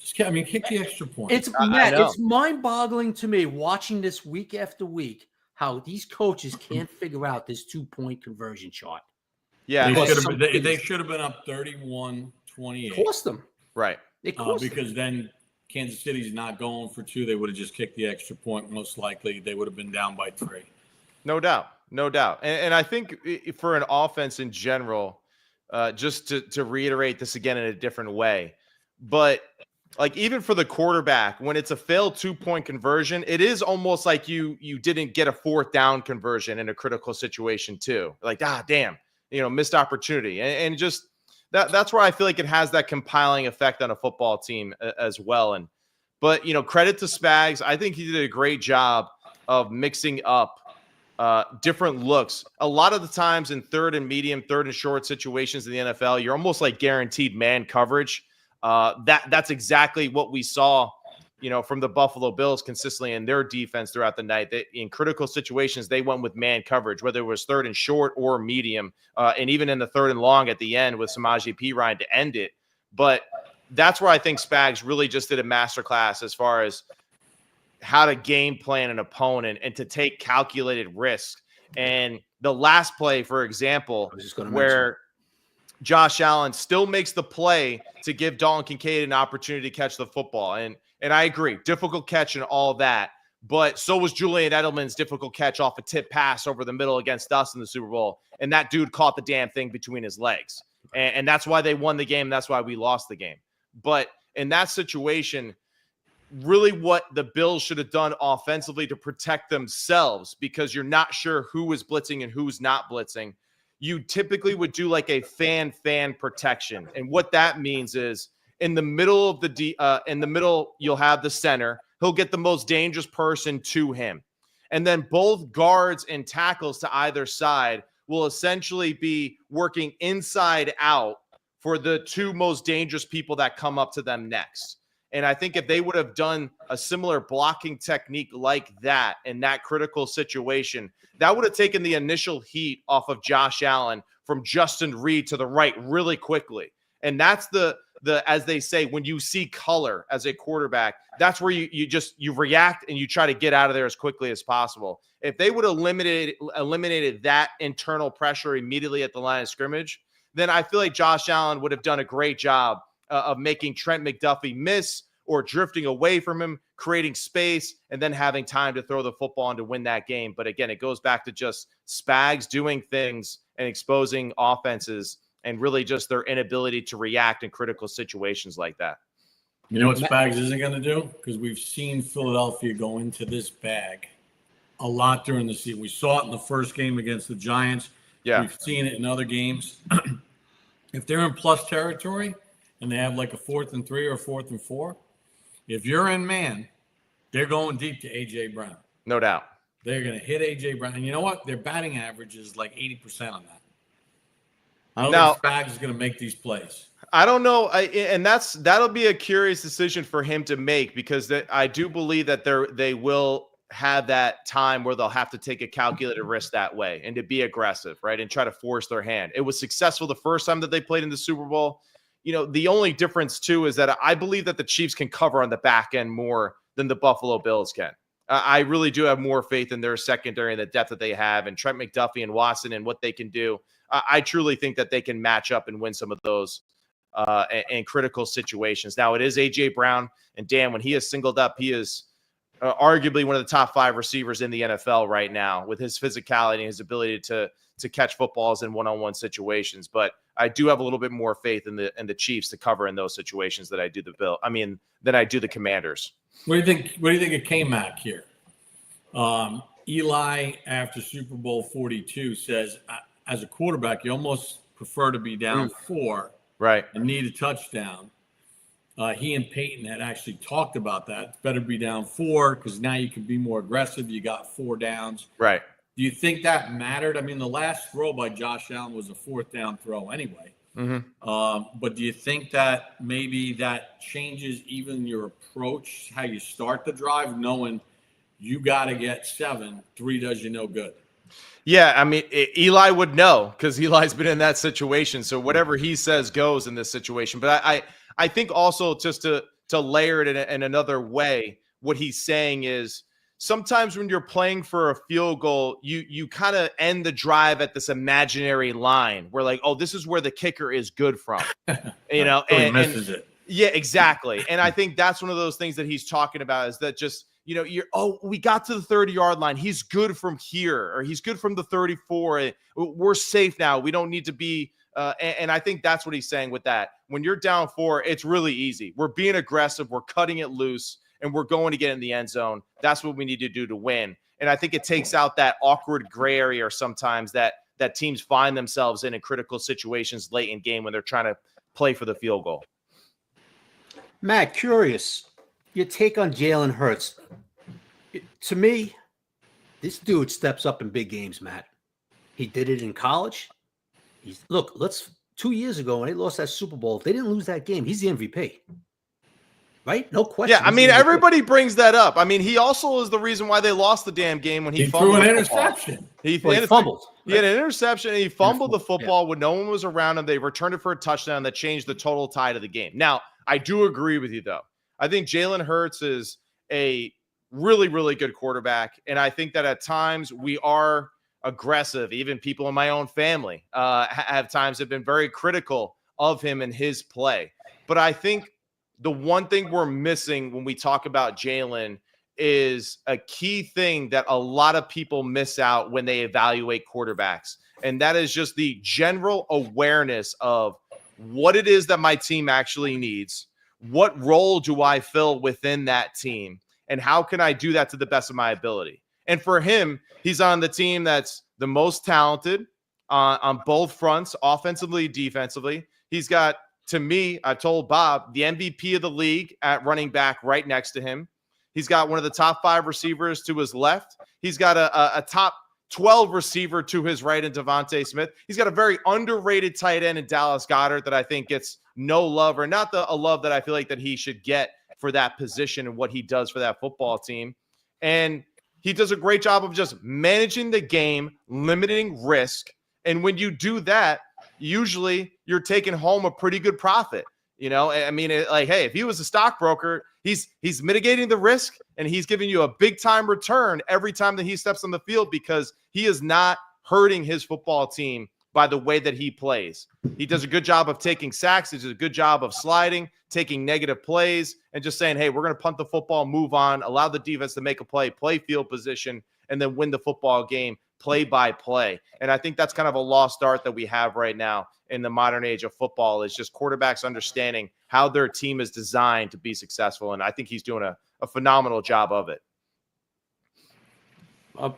Kick the extra point. It's I Matt. know. It's mind-boggling to me watching this week after week how these coaches can't figure out this 2-point conversion chart. Yeah. They should have been up 31-28. Cost them. Right. It cost them. Because then Kansas City's not going for 2. They would have just kicked the extra point. Most likely, they would have been down by 3. No doubt. No doubt. And I think for an offense in general, just to reiterate this again in a different way, but like even for the quarterback, when it's a failed 2-point conversion, it is almost like you didn't get a 4th down conversion in a critical situation too. Like, damn, missed opportunity. And just that's where I feel like it has that compiling effect on a football team as well. But credit to Spags. I think he did a great job of mixing up different looks. A lot of the times in third and medium, third and short situations in the NFL, you're almost like guaranteed man coverage. That's exactly what we saw, from the Buffalo Bills consistently in their defense throughout the night. In critical situations, they went with man coverage, whether it was third and short or medium, and even in the third and long at the end with Samaje Perine to end it. But that's where I think Spags really just did a masterclass as far as how to game plan an opponent and to take calculated risks. And the last play, for example, where Josh Allen still makes the play to give Dalton Kincaid an opportunity to catch the football. And I agree, difficult catch and all that. But so was Julian Edelman's difficult catch off a tip pass over the middle against us in the Super Bowl. And that dude caught the damn thing between his legs. And that's why they won the game. That's why we lost the game. But in that situation, really what the Bills should have done offensively to protect themselves, because you're not sure who is blitzing and who's not blitzing, you typically would do like a fan protection. And what that means is in the middle of you'll have the center. He'll get the most dangerous person to him. And then both guards and tackles to either side will essentially be working inside out for the 2 most dangerous people that come up to them next. And I think if they would have done a similar blocking technique like that in that critical situation, that would have taken the initial heat off of Josh Allen from Justin Reed to the right really quickly. And that's the as they say, when you see color as a quarterback, that's where you react and you try to get out of there as quickly as possible. If they would have eliminated that internal pressure immediately at the line of scrimmage, then I feel like Josh Allen would have done a great job of making Trent McDuffie miss or drifting away from him, creating space, and then having time to throw the football and to win that game. But again, it goes back to just Spags doing things and exposing offenses and really just their inability to react in critical situations like that. You know what Spags isn't going to do? Because we've seen Philadelphia go into this bag a lot during the season. We saw it in the first game against the Giants. Yeah. We've seen it in other games. If they're in plus territory and they have like a 4th and 3 or 4th and 4, if you're in man, they're going deep to A.J. Brown. No doubt. They're going to hit A.J. Brown. And you know what? Their batting average is like 80% on that. I don't think Spags is going to make these plays. I don't know. That'll be a curious decision for him to make, because I do believe that they will have that time where they'll have to take a calculated risk that way and to be aggressive, right, and try to force their hand. It was successful the first time that they played in the Super Bowl. The only difference too is that I believe that the Chiefs can cover on the back end more than the Buffalo Bills can. I really do have more faith in their secondary and the depth that they have, and Trent McDuffie and Watson and what they can do. I truly think that they can match up and win some of those in critical situations. Now, it is A.J. Brown, and Dan, when he is singled up, he is arguably one of the top 5 receivers in the NFL right now with his physicality and his ability to catch footballs in one-on-one situations. But I do have a little bit more faith in the Chiefs to cover in those situations than I do the Commanders. What do you think of K-Mac here? Eli, after Super Bowl 42, says, as a quarterback, you almost prefer to be down 4 Right. and need a touchdown. He and Peyton had actually talked about that. It's better to be down 4 because now you can be more aggressive. You got 4 downs. Right. Do you think that mattered? I mean, the last throw by Josh Allen was a 4th down throw anyway. But do you think that maybe that changes even your approach, how you start the drive, knowing you got to get 7, 3 does you no good? Yeah, I mean, Eli would know because Eli's been in that situation. So whatever he says goes in this situation. But I think also just to layer it in another way, what he's saying is sometimes when you're playing for a field goal, you kind of end the drive at this imaginary line where like, oh, this is where the kicker is good from, you know, He misses it. Yeah, exactly. And I think that's one of those things that he's talking about is that just, you know, we got to the 30-yard line. He's good from here, or he's good from the 34. We're safe now. We don't need to be. And I think that's what he's saying with that. When you're down 4, it's really easy. We're being aggressive. We're cutting it loose, and we're going to get in the end zone. That's what we need to do to win. And I think it takes out that awkward gray area sometimes that teams find themselves in critical situations late in game when they're trying to play for the field goal. Matt, curious, your take on Jalen Hurts. To me, this dude steps up in big games, Matt. He did it in college. 2 years ago when they lost that Super Bowl, if they didn't lose that game, he's the MVP. Right? No question. Yeah, I mean, everybody brings that up. I mean, he also is the reason why they lost the damn game when he threw an interception. He fumbled. He had an interception, and he fumbled the football when no one was around him. They returned it for a touchdown that changed the total tide of the game. Now, I do agree with you, though. I think Jalen Hurts is a really, really good quarterback, and I think that at times we are aggressive. Even people in my own family have been very critical of him and his play. But I think the one thing we're missing when we talk about Jalen is a key thing that a lot of people miss out when they evaluate quarterbacks. And that is just the general awareness of what it is that my team actually needs. What role do I fill within that team? And how can I do that to the best of my ability? And for him, he's on the team that's the most talented on both fronts, offensively, defensively. He's got, to me, I've told Bob, the MVP of the league at running back right next to him. He's got one of the top 5 receivers to his left. He's got a top 12 receiver to his right in Devontae Smith. He's got a very underrated tight end in Dallas Goedert that I think gets no love, or not a love that I feel like that he should get for that position and what he does for that football team. And he does a great job of just managing the game, limiting risk. And when you do that, usually you're taking home a pretty good profit. You know, I mean, hey, if he was a stockbroker, he's mitigating the risk and he's giving you a big time return every time that he steps on the field because he is not hurting his football team by the way that he plays. He does a good job of taking sacks. He does a good job of sliding, taking negative plays, and just saying, hey, we're going to punt the football, move on, allow the defense to make a play field position, and then win the football game play by play. And I think that's kind of a lost art that we have right now in the modern age of football, is just quarterbacks understanding how their team is designed to be successful. And I think he's doing a phenomenal job of it. All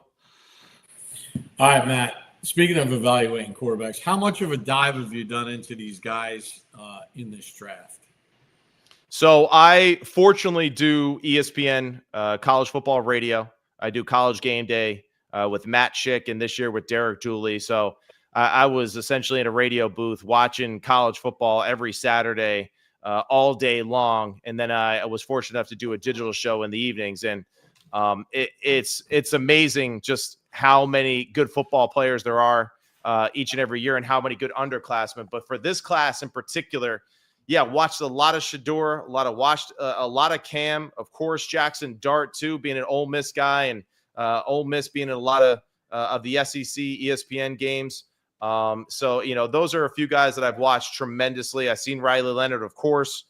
right, Matt. Speaking of evaluating quarterbacks, how much of a dive have you done into these guys in this draft? So I fortunately do ESPN college football radio. I do College Game Day with Matt Schick, and this year with Derek Dooley. So I was essentially in a radio booth watching college football every Saturday all day long. And then I was fortunate enough to do a digital show in the evenings. And it's amazing just how many good football players there are each and every year and how many good underclassmen. But for this class in particular, yeah, watched a lot of Shador, a lot of Cam, of course, Jackson Dart too, being an Ole Miss guy, and Ole Miss being in a lot of the SEC ESPN games. So, you know, those are a few guys that I've watched tremendously. I've seen Riley Leonard, of course,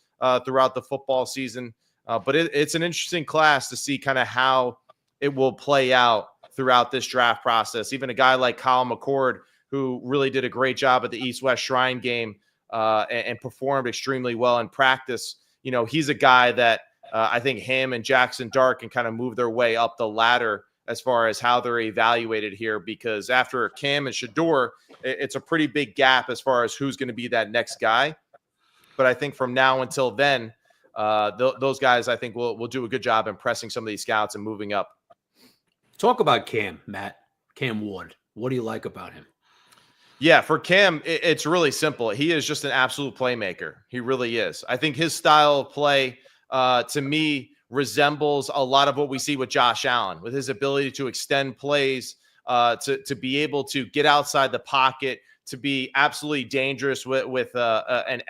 throughout the football season. But it's an interesting class to see kind of how it will play out throughout this draft process. Even a guy like Kyle McCord, who really did a great job at the East-West Shrine game and performed extremely well in practice. You know, he's a guy that I think him and Jackson Dart can kind of move their way up the ladder as far as how they're evaluated here, because after Cam and Shador, it's a pretty big gap as far as who's going to be that next guy. But I think from now until then, those guys, I think, will do a good job impressing some of these scouts and moving up. Talk about Cam, Matt. Cam Ward. What do you like about him? Yeah, for Cam, it's really simple. He is just an absolute playmaker. He really is. I think his style of play, to me, resembles a lot of what we see with Josh Allen, with his ability to extend plays, to be able to get outside the pocket, to be absolutely dangerous with an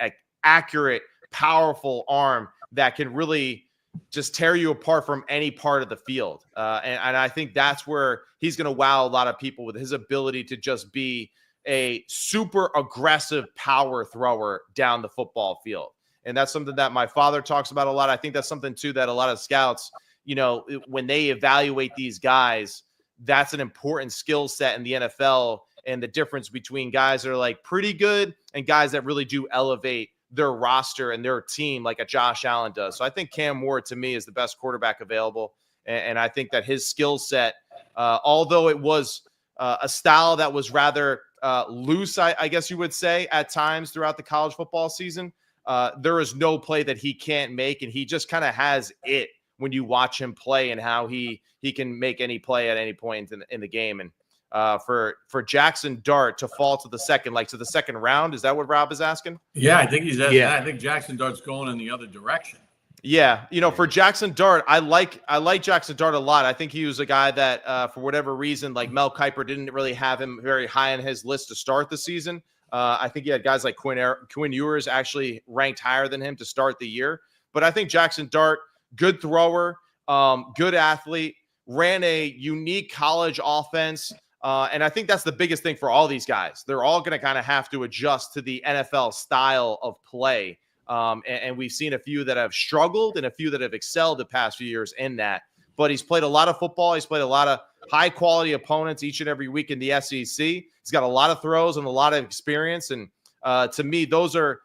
accurate, powerful arm that can really just tear you apart from any part of the field. And I think that's where he's going to wow a lot of people, with his ability to just be a super aggressive power thrower down the football field. And that's something that my father talks about a lot. I think that's something too that a lot of scouts, when they evaluate these guys, that's an important skill set in the NFL, and the difference between guys that are like pretty good and guys that really do elevate their roster and their team like a Josh Allen does. So I think Cam Ward, to me, is the best quarterback available. And I think that his skill set, although it was a style that was rather loose, I guess you would say, at times throughout the college football season, there is no play that he can't make, and he just kind of has it when you watch him play, and how he can make any play at any point in the game. And for Jackson Dart to fall to the second round, is that what Rob is asking? Yeah, I think he's asking. Yeah. I think Jackson Dart's going in the other direction. Yeah, for Jackson Dart, I like Jackson Dart a lot. I think he was a guy that, for whatever reason, like Mel Kiper didn't really have him very high on his list to start the season. I think he had guys like Quinn Ewers actually ranked higher than him to start the year. But I think Jackson Dart, good thrower, good athlete, ran a unique college offense. And I think that's the biggest thing for all these guys. They're all going to kind of have to adjust to the NFL style of play. And we've seen a few that have struggled and a few that have excelled the past few years in that. But he's played a lot of football. He's played a lot of high-quality opponents each and every week in the SEC. He's got a lot of throws and a lot of experience. And to me, those are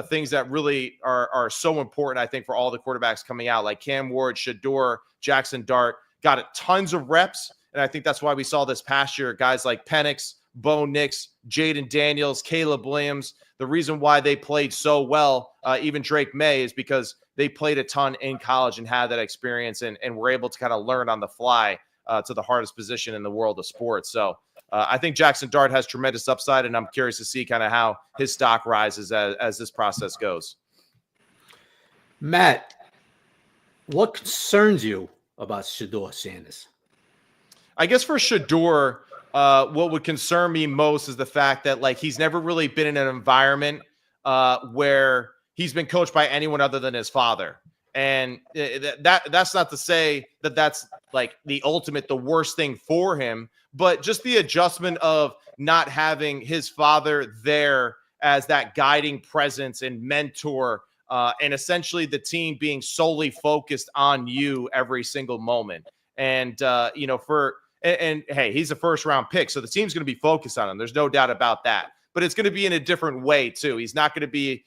things that really are so important, I think, for all the quarterbacks coming out, like Cam Ward, Shador, Jackson Dart, got tons of reps. And I think that's why we saw this past year guys like Penix, Bo Nix, Jaden Daniels, Caleb Williams. The reason why they played so well, even Drake May, is because they played a ton in college and had that experience and were able to kind of learn on the fly to the hardest position in the world of sports. So I think Jackson Dart has tremendous upside, and I'm curious to see kind of how his stock rises as this process goes. Matt, what concerns you about Shador Sanders? I guess for Shador, what would concern me most is the fact that, like, he's never really been in an environment where he's been coached by anyone other than his father. And that's not to say that that's like the worst thing for him, but just the adjustment of not having his father there as that guiding presence and mentor, and essentially the team being solely focused on you every single moment. And, and hey, he's a first round pick, so the team's going to be focused on him. There's no doubt about that. But it's going to be in a different way too. He's not going to be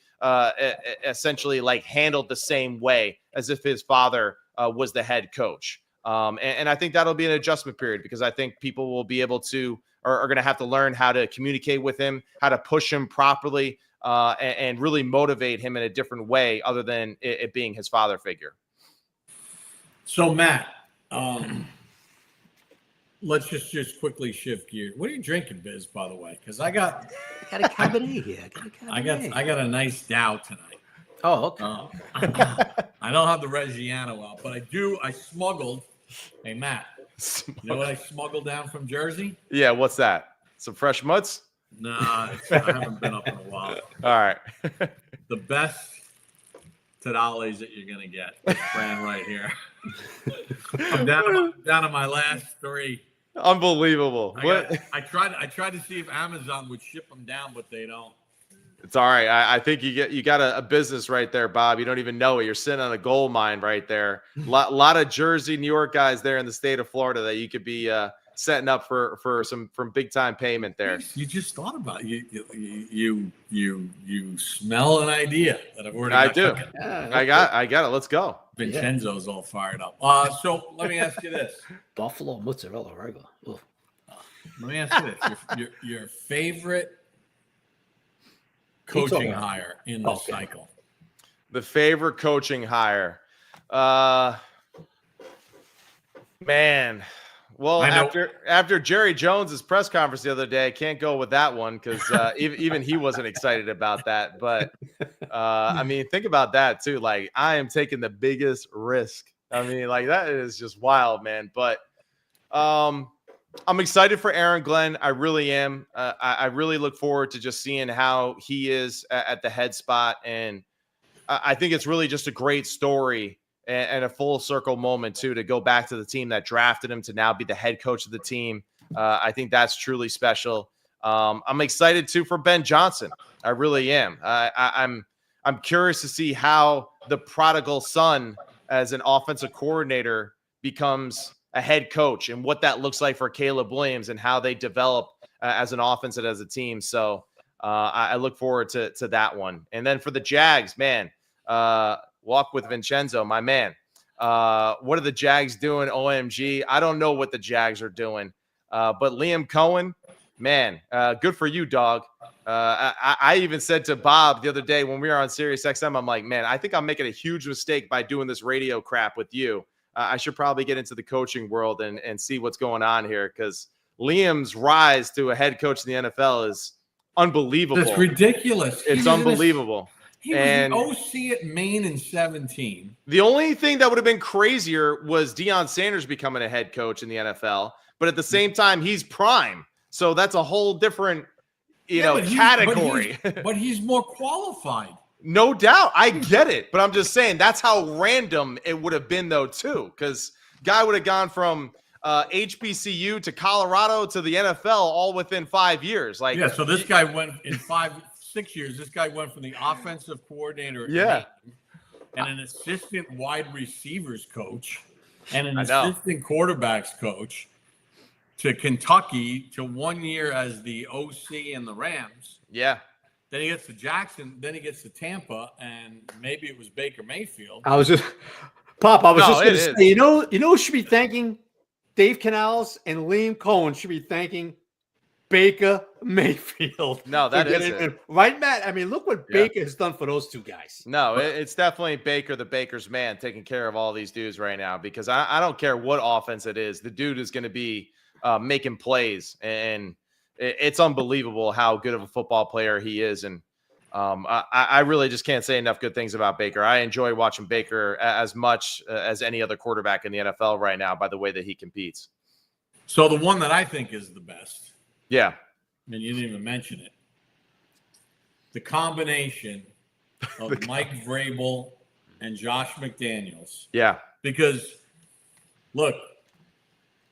essentially like handled the same way as if his father was the head coach. And I think that'll be an adjustment period, because I think people will be able to are going to have to learn how to communicate with him, how to push him properly, and really motivate him in a different way other than it being his father figure. So Matt, let's just quickly shift gears. What are you drinking, Biz, by the way? Because I got a Cabernet here. I got a nice Dow tonight. Oh, okay. I don't have the Reggiano out, but I smuggled. Hey, Matt, you know what I smuggled down from Jersey? Yeah, what's that? Some fresh mutts? Nah, I haven't been up in a while. All right. The best tamales that you're going to get. This brand right here. I'm down to my last 3. Unbelievable. I tried to see if Amazon would ship them down, but they don't. It's all right. I think you got a business right there, Bob. You don't even know it. You're sitting on a gold mine right there. Lot of Jersey, New York guys there in the state of Florida that you could be setting up for some big time payment there. You just thought about it. You smell an idea that I've already. I do. Cooking. Yeah, I got it. Let's go. Vincenzo's all fired up. So let me ask you this: Buffalo mozzarella regular. Ugh. Let me ask you this: your favorite coaching hire in this cycle? The favorite coaching hire, man. Well, after Jerry Jones's press conference the other day, I can't go with that one because even he wasn't excited about that. But I mean, think about that too. Like, I am taking the biggest risk. I mean, like, that is just wild, man. But I'm excited for Aaron Glenn. I really am. I really look forward to just seeing how he is at the head spot, and I think it's really just a great story. And a full circle moment, too, to go back to the team that drafted him to now be the head coach of the team. I think that's truly special. I'm excited, too, for Ben Johnson. I really am. I'm curious to see how the prodigal son as an offensive coordinator becomes a head coach and what that looks like for Caleb Williams and how they develop as an offense and as a team. So I look forward to that one. And then for the Jags, man, walk with Vincenzo, my man. What are the Jags doing? OMG. I don't know what the Jags are doing. But Liam Cohen, man, good for you, dog. I even said to Bob the other day when we were on Sirius XM, I'm like, man, I think I'm making a huge mistake by doing this radio crap with you. I should probably get into the coaching world and see what's going on here, because Liam's rise to a head coach in the NFL is unbelievable. It's ridiculous. It's unbelievable. He was the OC at Maine in 17. The only thing that would have been crazier was Deion Sanders becoming a head coach in the NFL. But at the same time, he's prime. So that's a whole different, category. But he's more qualified. No doubt. I get it. But I'm just saying that's how random it would have been, though, too. Because guy would have gone from HBCU to Colorado to the NFL all within 5 years. Like, yeah, so this guy went in 6 years, this guy went from the offensive coordinator and an assistant wide receivers coach and an assistant quarterbacks coach to Kentucky to 1 year as the OC in the Rams. Yeah. Then he gets to Jackson. Then he gets to Tampa, and maybe it was Baker Mayfield. I was just going to say, you know who should be thanking Dave Canales and Liam Cohen should be thanking Baker Mayfield. No, that is it. Right, Matt? I mean, look what Baker has done for those two guys. No, it's definitely Baker, the Baker's man, taking care of all these dudes right now, because I don't care what offense it is. The dude is going to be making plays, and it's unbelievable how good of a football player he is. And I really just can't say enough good things about Baker. I enjoy watching Baker as much as any other quarterback in the NFL right now by the way that he competes. So the one that I think is the best. Yeah. And you didn't even mention it. The combination of Mike Vrabel and Josh McDaniels. Yeah. Because, look,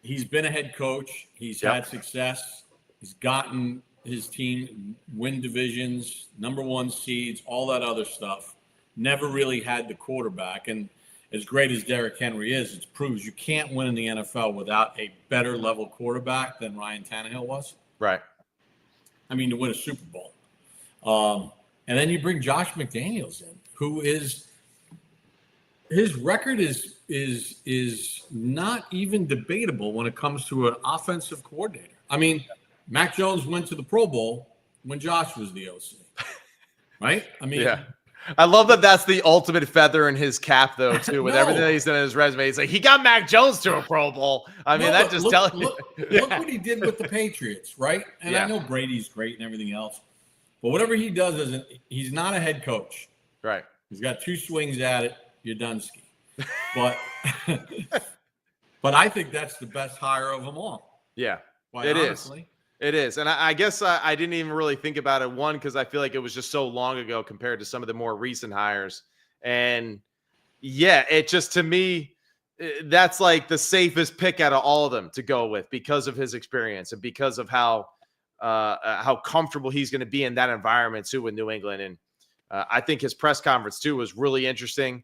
he's been a head coach. He's had success. He's gotten his team win divisions, number one seeds, all that other stuff. Never really had the quarterback. And as great as Derrick Henry is, it proves you can't win in the NFL without a better level quarterback than Ryan Tannehill was. Right. I mean, to win a Super Bowl. And then you bring Josh McDaniels in, who is his record is not even debatable when it comes to an offensive coordinator. I mean, Mac Jones went to the Pro Bowl when Josh was the OC. Right? I mean, I love that that's the ultimate feather in his cap, though, too, with everything that he's done in his resume. He's like, he got Mac Jones to a Pro Bowl. I mean, that just tells you. Look what he did with the Patriots, right? And I know Brady's great and everything else. But whatever he does, he's not a head coach. Right. He's got two swings at it. You're done ski. But, but I think that's the best hire of them all. Yeah, honestly. Is. It is. And I guess I didn't even really think about it, one, because I feel like it was just so long ago compared to some of the more recent hires. And it just, to me, that's like the safest pick out of all of them to go with because of his experience and because of how comfortable he's going to be in that environment too with New England. And I think his press conference too was really interesting.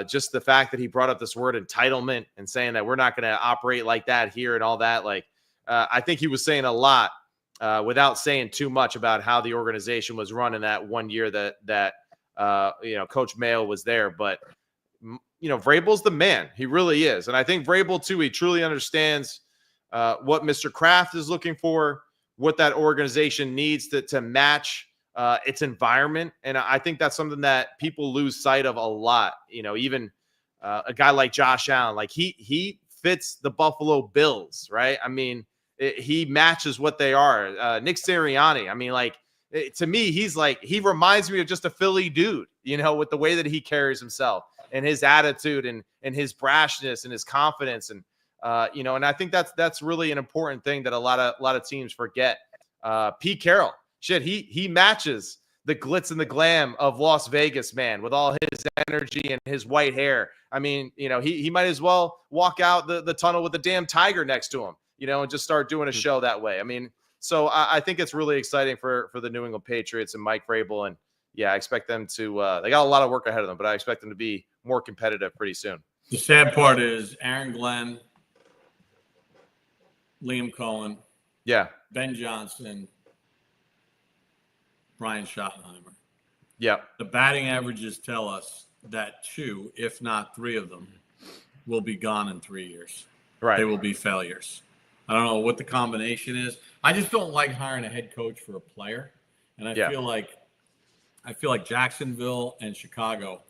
Just the fact that he brought up this word entitlement and saying that we're not going to operate like that here and all that. Like, I think he was saying a lot without saying too much about how the organization was run in that 1 year that Coach Mayo was there. But Vrabel's the man. He really is. And I think Vrabel, too, he truly understands what Mr. Kraft is looking for, what that organization needs to match its environment. And I think that's something that people lose sight of a lot. Even a guy like Josh Allen, like he fits the Buffalo Bills, right? I mean, he matches what they are. Nick Sirianni, I mean, to me, he reminds me of just a Philly dude, with the way that he carries himself and his attitude and his brashness and his confidence. And, and I think that's really an important thing that a lot of teams forget. Pete Carroll, he matches the glitz and the glam of Las Vegas, man, with all his energy and his white hair. I mean, he might as well walk out the tunnel with a damn tiger next to him, and just start doing a show that way. I mean, so I think it's really exciting for the New England Patriots and Mike Vrabel. And yeah, I expect them to, they got a lot of work ahead of them, but I expect them to be more competitive pretty soon. The sad part is Aaron Glenn, Liam Cohen, Ben Johnson, Brian Schottenheimer. Yeah. The batting averages tell us that 2, if not 3 of them, will be gone in 3 years. Right. They will be failures. I don't know what the combination is. I just don't like hiring a head coach for a player. And I feel like Jacksonville and Chicago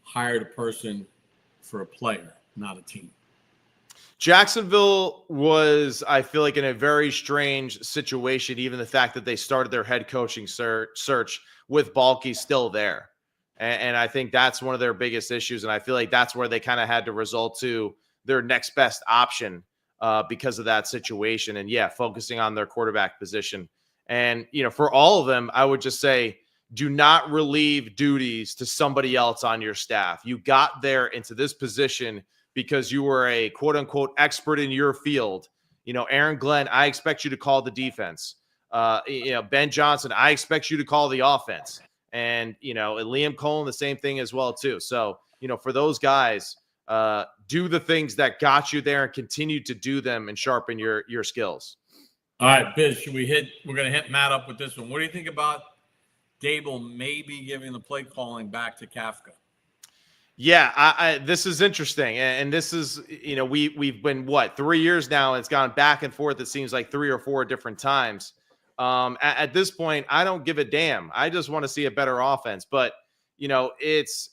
hired a person for a player, not a team. Jacksonville was, I feel like, in a very strange situation, even the fact that they started their head coaching search with Balky still there. And I think that's one of their biggest issues. And I feel like that's where they kind of had to resort to their next best option because of that situation. And focusing on their quarterback position. And, for all of them, I would just say, do not relieve duties to somebody else on your staff. You got there into this position because you were a quote unquote expert in your field. Aaron Glenn, I expect you to call the defense. Ben Johnson, I expect you to call the offense. And, Liam Cohen, the same thing as well, too. So, for those guys, do the things that got you there and continue to do them and sharpen your skills. All right, Biz, we're going to hit Matt up with this one. What do you think about Dable maybe giving the play calling back to Kafka? Yeah, this is interesting. And this is, we've been, 3 years now? It's gone back and forth. It seems like 3 or 4 different times. At this point, I don't give a damn. I just want to see a better offense. But, it's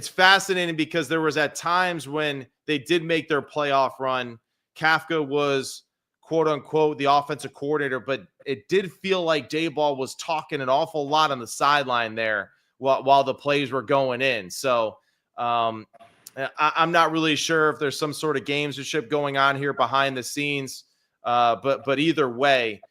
fascinating because there was at times when they did make their playoff run, Kafka was quote unquote the offensive coordinator, but it did feel like Daboll was talking an awful lot on the sideline there while the plays were going in. So I'm not really sure if there's some sort of gamesmanship going on here behind the scenes. But either way,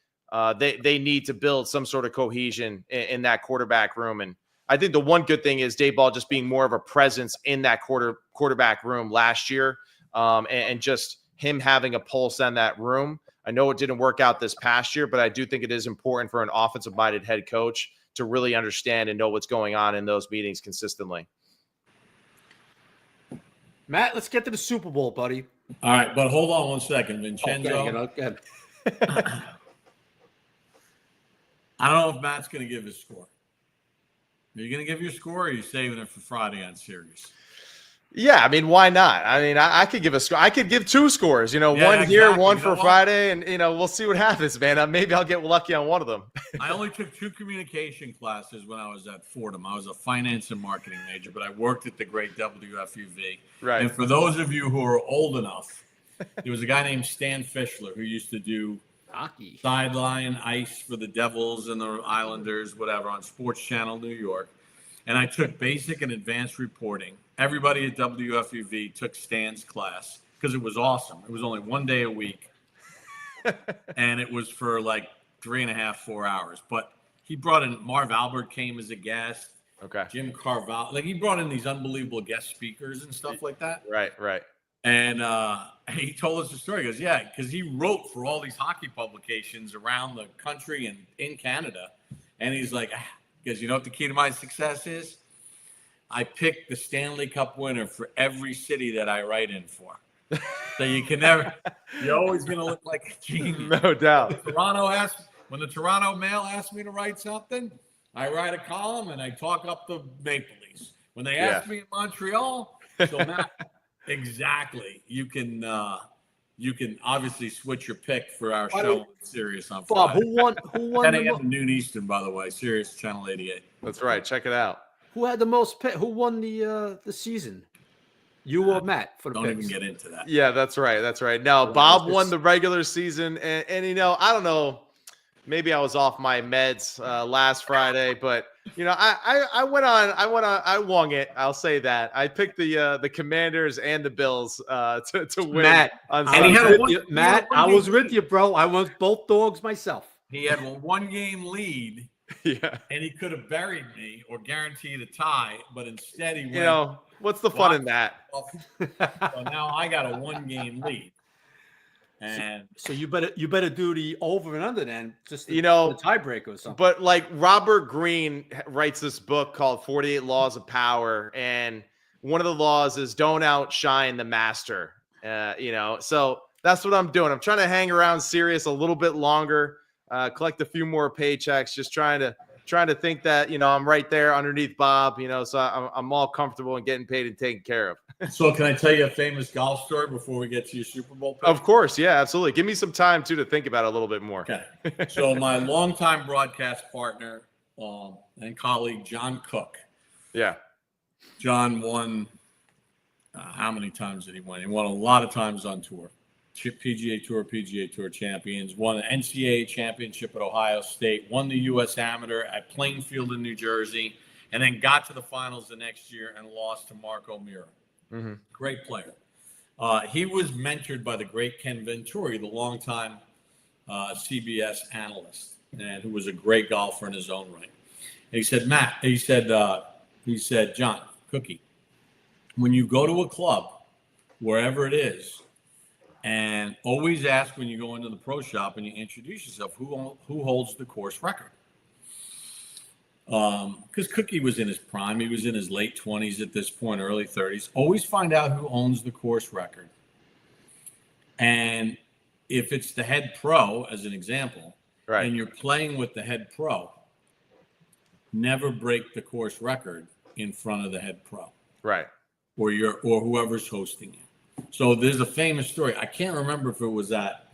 they need to build some sort of cohesion in that quarterback room. And I think the one good thing is Daboll just being more of a presence in that quarterback room last year, and just him having a pulse on that room. I know it didn't work out this past year, but I do think it is important for an offensive-minded head coach to really understand and know what's going on in those meetings consistently. Matt, let's get to the Super Bowl, buddy. All right, but hold on one second, Vincenzo. Okay. I don't know if Matt's going to give his score. Are you going to give your score, or are you saving it for Friday on Sirius? Yeah, I mean, why not? I mean, I could give a score. I could give 2 scores, one here, one for Friday, and, we'll see what happens, man. Maybe I'll get lucky on one of them. I only took 2 communication classes when I was at Fordham. I was a finance and marketing major, but I worked at the great WFUV. Right. And for those of you who are old enough, there was a guy named Stan Fischler who used to do hockey, sideline ice for the Devils and the Islanders, whatever, on Sports Channel New York. And I took basic and advanced reporting. Everybody at WFUV took Stan's class because it was awesome. It was only 1 day a week. And it was for like 3.5, 4 hours. But he brought in, Marv Albert came as a guest. Okay. Jim Carvalho. Like, he brought in these unbelievable guest speakers and stuff like that. Right. And he told us the story. He goes, yeah, because he wrote for all these hockey publications around the country and in Canada. And he's like, because you know what the key to my success is? I pick the Stanley Cup winner for every city that I write in for. So you can never. You're always going to look like a genius. No doubt. When the Toronto Mail asks me to write something, I write a column and I talk up the Maple Leafs. When they ask me in Montreal, so Matt, exactly. You can obviously switch your pick for our show on Sirius on Bob, Friday. who won 10 a.m. noon Eastern, by the way. Sirius Channel 88. That's right. Check it out. who had the most pick? Who won the season? You or Matt for the Don't picks? even get into that. Yeah, that's right. That's right. Now, Bob won the regular season, and I don't know. Maybe I was off my meds last Friday, but I won it. I'll say that. I picked the Commanders and the Bills to win. Matt, on and he Sunday. had Matt, I was with you, bro. I won both dogs myself. He had a 1-game lead, Yeah. and he could have buried me or guaranteed a tie, but instead he went. What's the fun in that? So now I got a 1-game lead. And so you better do the over and under then, just the tiebreaker or something. But like Robert Greene writes this book called 48 Laws of Power, and one of the laws is don't outshine the master. So that's what I'm doing. I'm trying to hang around Sirius a little bit longer, collect a few more paychecks, just trying to think that I'm right there underneath Bob. So I'm all comfortable and getting paid and taken care of. so can I tell you a famous golf story before we get to your Super Bowl pick? Of course, yeah, absolutely. Give me some time too to think about it a little bit more. Okay. So my longtime broadcast partner and colleague John Cook. Yeah. John won. How many times did he win? He won a lot of times on tour. PGA Tour champions. Won an NCAA championship at Ohio State. Won the U.S. Amateur at Plainfield in New Jersey, and then got to the finals the next year and lost to Mark O'Meara. Mm-hmm. Great player. He was mentored by the great Ken Venturi, the longtime CBS analyst, and who was a great golfer in his own right. And he said, John, Cookie, when you go to a club, wherever it is, and always ask when you go into the pro shop and you introduce yourself, who holds the course record? Because Cookie was in his prime. He was in his late 20s at this point, early 30s. Always find out who owns the course record. And if it's the head pro, as an example, right, and you're playing with the head pro, never break the course record in front of the head pro. Right. Or whoever's hosting you. So there's a famous story. I can't remember if it was at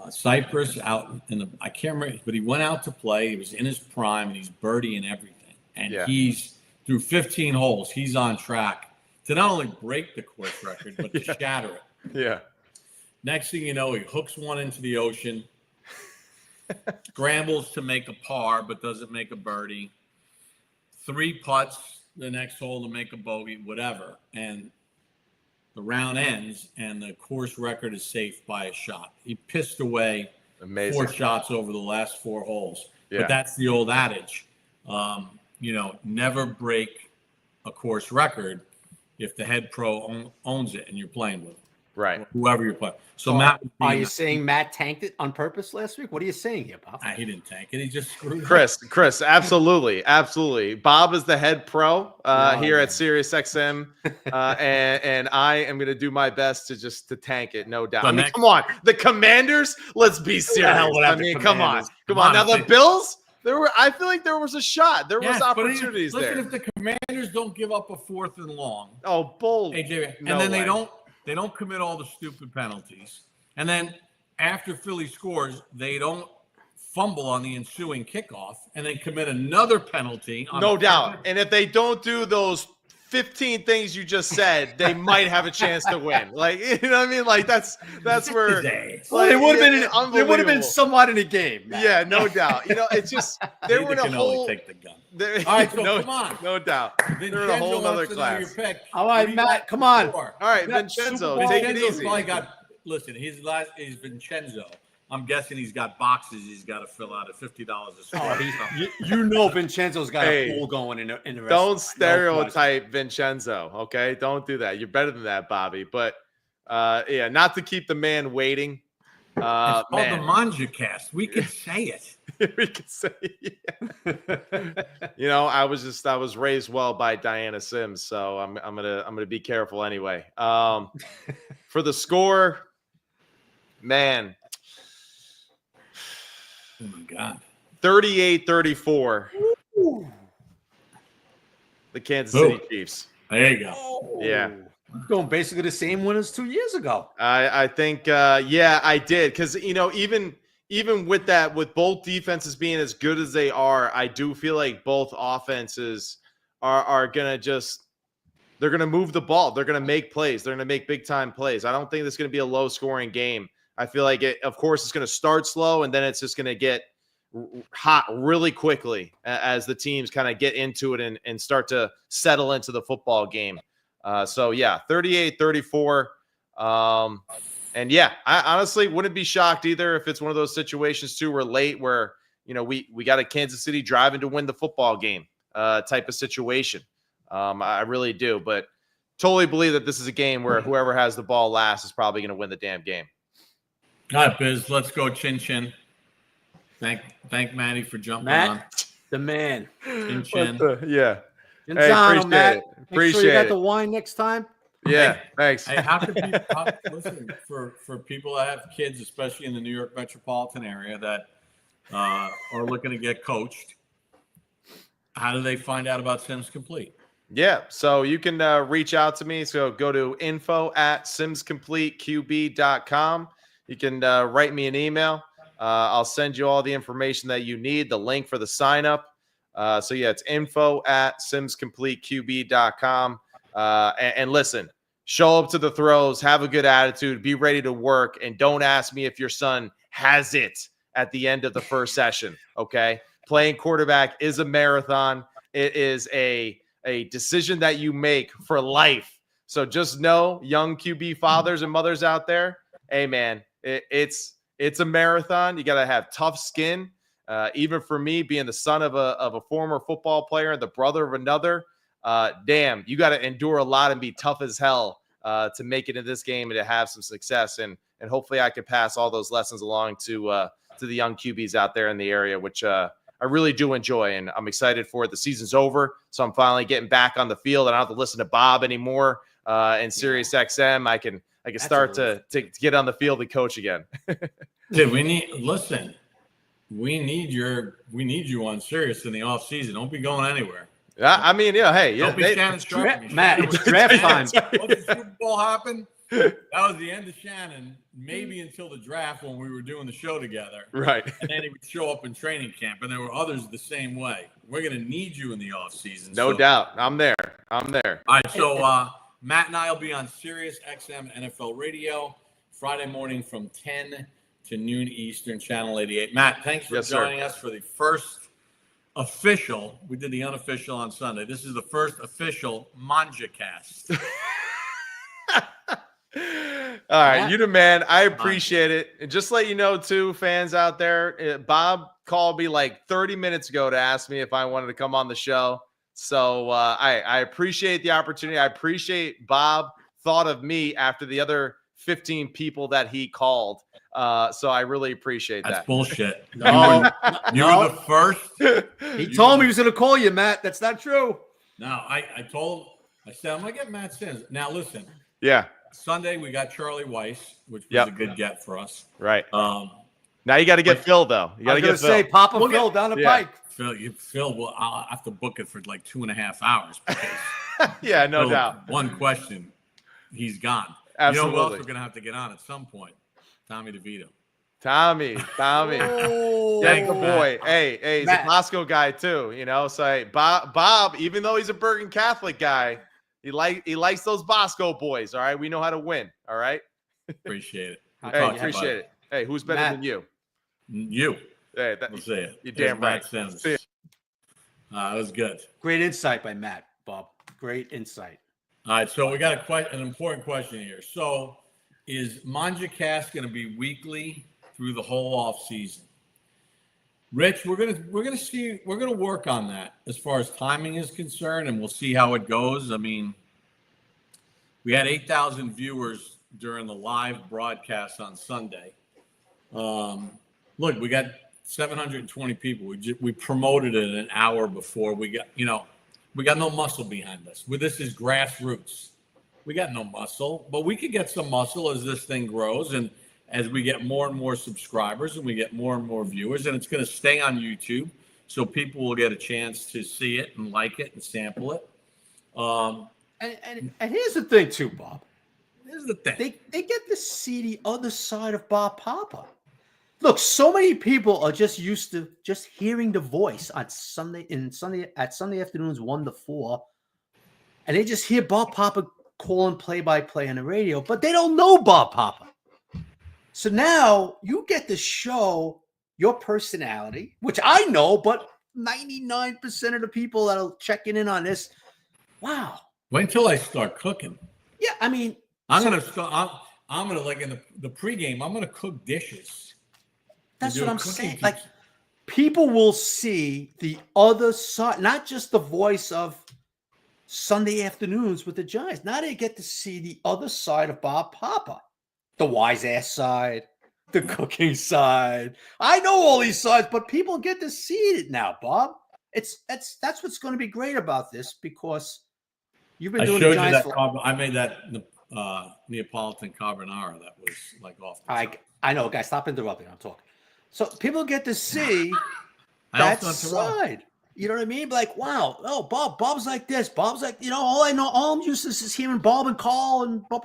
Cyprus out in the. I can't remember, but he went out to play. He was in his prime, and he's birdieing everything. And he's through 15 holes. He's on track to not only break the course record, but to shatter it. Yeah. Next thing you know, he hooks one into the ocean, scrambles to make a par, but doesn't make a birdie. 3 putts the next hole to make a bogey, whatever. And the round ends, and the course record is safe by a shot. He pissed away 4 shots over the last 4 holes. Yeah. But that's the old adage. Never break a course record if the head pro owns it and you're playing with him. Right. Whoever you're playing. So Matt, are you saying Matt tanked it on purpose last week? What are you saying here, Bob? He didn't tank it. He just screwed it. Chris, absolutely. Bob is the head pro here at Sirius XM, and I am going to do my best to tank it, no doubt. So come on, the Commanders. Let's be serious. Come on. Now the Bills. I feel like there was a shot. There was opportunities there. Listen, if the Commanders don't give up a 4th and long, bold. They don't commit all the stupid penalties. And then after Philly scores, they don't fumble on the ensuing kickoff and then commit another penalty. No doubt. And if they don't do those 15 things you just said, they might have a chance to win. Like, you know what I mean? Like that's where well, it would have been somewhat in a game. Man. Yeah, no doubt. It's just they were in a whole take the gun. All right, so come on. No doubt. They're in a whole other class. All right, Matt, come on. All right, Vincenzo, take it easy. Listen, his last is Vincenzo. I'm guessing he's got boxes he's got to fill out at $50 a square. Vincenzo's got a pool going in the restaurant. Don't stereotype Vincenzo, okay? Don't do that. You're better than that, Bobby. But not to keep the man waiting. It's called the Mangia-Cast. We can say it. We could say, you know, I was raised well by Diana Sims, so I'm gonna be careful anyway. For the score, man, Oh my God. 38-34, the Kansas City Chiefs. There you go. Yeah. Going basically the same one as 2 years ago. I think yeah, I did, because you know, even with that, with both defenses being as good as they are, I do feel like both offenses are gonna they're gonna move the ball, they're gonna make plays, they're gonna make big time plays. I don't think it's gonna be a low scoring game. I feel like of course, it's gonna start slow and then it's just gonna get hot really quickly as the teams kind of get into it and start to settle into the football game. So yeah, 38-34. And yeah, I honestly wouldn't be shocked either if it's one of those situations too, where late where, you know, we got a Kansas City driving to win the football game type of situation. I really do, but totally believe that this is a game where whoever has the ball last is probably going to win the damn game. All right, Biz, let's go chin chin. Thank Manny for jumping on. The man. Chin chin. Yeah. And Hey, John, appreciate Matt. it. Make Appreciate sure you got it. the wine next time. Yeah, thanks. Hey, how could people listen for people that have kids, especially in the New York metropolitan area that are looking to get coached? How do they find out about Sims Complete? Yeah, so you can reach out to me. So go to info@simscompleteqb.com. You can write me an email. I'll send you all the information that you need, the link for the sign up. So yeah, it's info@simscompleteqb.com. And listen, show up to the throws, have a good attitude, be ready to work, and don't ask me if your son has it at the end of the first session, okay? Playing quarterback is a marathon. It is a decision that you make for life. So just know, young QB fathers and mothers out there, hey, man, it's a marathon. You got to have tough skin. Even for me, being the son of a former football player and the brother of another, damn, you got to endure a lot and be tough as hell to make it in this game and to have some success. And hopefully I can pass all those lessons along to the young QBs out there in the area, which I really do enjoy. And I'm excited for it. The season's over, so I'm finally getting back on the field. I don't have to listen to Bob anymore. And Sirius XM, I can start to get on the field and coach again. Dude, we need you on Sirius in the off season. Don't be going anywhere. I mean, yeah, hey, Don't be Shannon Sharp. Matt, it's draft time. What did the Super Bowl happen? That was the end of Shannon, maybe until the draft when we were doing the show together. Right. And then he would show up in training camp, and there were others the same way. We're going to need you in the off season. No doubt. I'm there. All right, so Matt and I will be on Sirius XM NFL Radio Friday morning from 10 to noon Eastern, Channel 88. Matt, thanks for joining us for the first official. We did the unofficial on Sunday. This is the first official Mangia-Cast. All right, you the man. I appreciate it. And just let you know, too, fans out there, Bob called me like 30 minutes ago to ask me if I wanted to come on the show. So I appreciate the opportunity. I appreciate Bob thought of me after the other 15 people that he called. So I really appreciate that. That's bullshit. No, you were the first. He told me he was going to call you, Matt. That's not true. No, I said, I'm going to get Matt Sims. Now, listen. Yeah. Sunday, we got Charlie Weiss, which was a good get for us. Right. Now you got to get Phil, though. You got to get Phil. Say Papa Phil down the pike. Phil, well, I'll have to book it for like 2.5 hours. Because yeah, no doubt. One question, he's gone. Absolutely. You know who else we're going to have to get on at some point? Tommy DeVito. Tommy. Oh, That's the boy. Hey, he's a Bosco guy too, you know. So hey, Bob, even though he's a Bergen Catholic guy, he likes those Bosco boys. All right, we know how to win. All right. Appreciate it. Hey, appreciate it. Hey, who's better than you? You. Hey, we'll see it. You're damn right. That was good. Great insight by Matt, Bob. Great insight. All right, so we got an important question here. So, is Mangia-Cast going to be weekly through the whole off season? Rich, we're gonna work on that as far as timing is concerned, and we'll see how it goes. I mean, we had 8,000 viewers during the live broadcast on Sunday. Look, we got 720 people. We promoted it an hour before we got no muscle behind us. This is grassroots. We got no muscle, but we could get some muscle as this thing grows and as we get more and more subscribers and we get more and more viewers, and it's going to stay on YouTube, so people will get a chance to see it and like it and sample it. And here's the thing too, Bob. Here's the thing. They get to see the other side of Bob Papa. Look, so many people are just used to just hearing the voice on Sunday afternoons 1 to 4, and they just hear Bob Papa calling play-by-play on the radio, but they don't know Bob Papa. So now you get to show your personality, which I know, but 99% of the people that are checking in on this, wow. Wait until I start cooking. Yeah, I mean, I'm gonna like in the pregame. I'm gonna cook dishes. That's what I'm saying. Like, people will see the other side, not just the voice of Sunday afternoons with the Giants. Now they get to see the other side of Bob Papa, the wise ass side, the cooking side. I know all these sides, but people get to see it now, Bob. That's what's going to be great about this, because you've been doing the Giants. I made that Neapolitan carbonara that was like off the top. I know, guys. Stop interrupting. I'm talking. So people get to see that side. You know what I mean? Like, wow, oh, Bob's like this. Bob's like, all I'm used to is hearing Bob and Carl and Bob.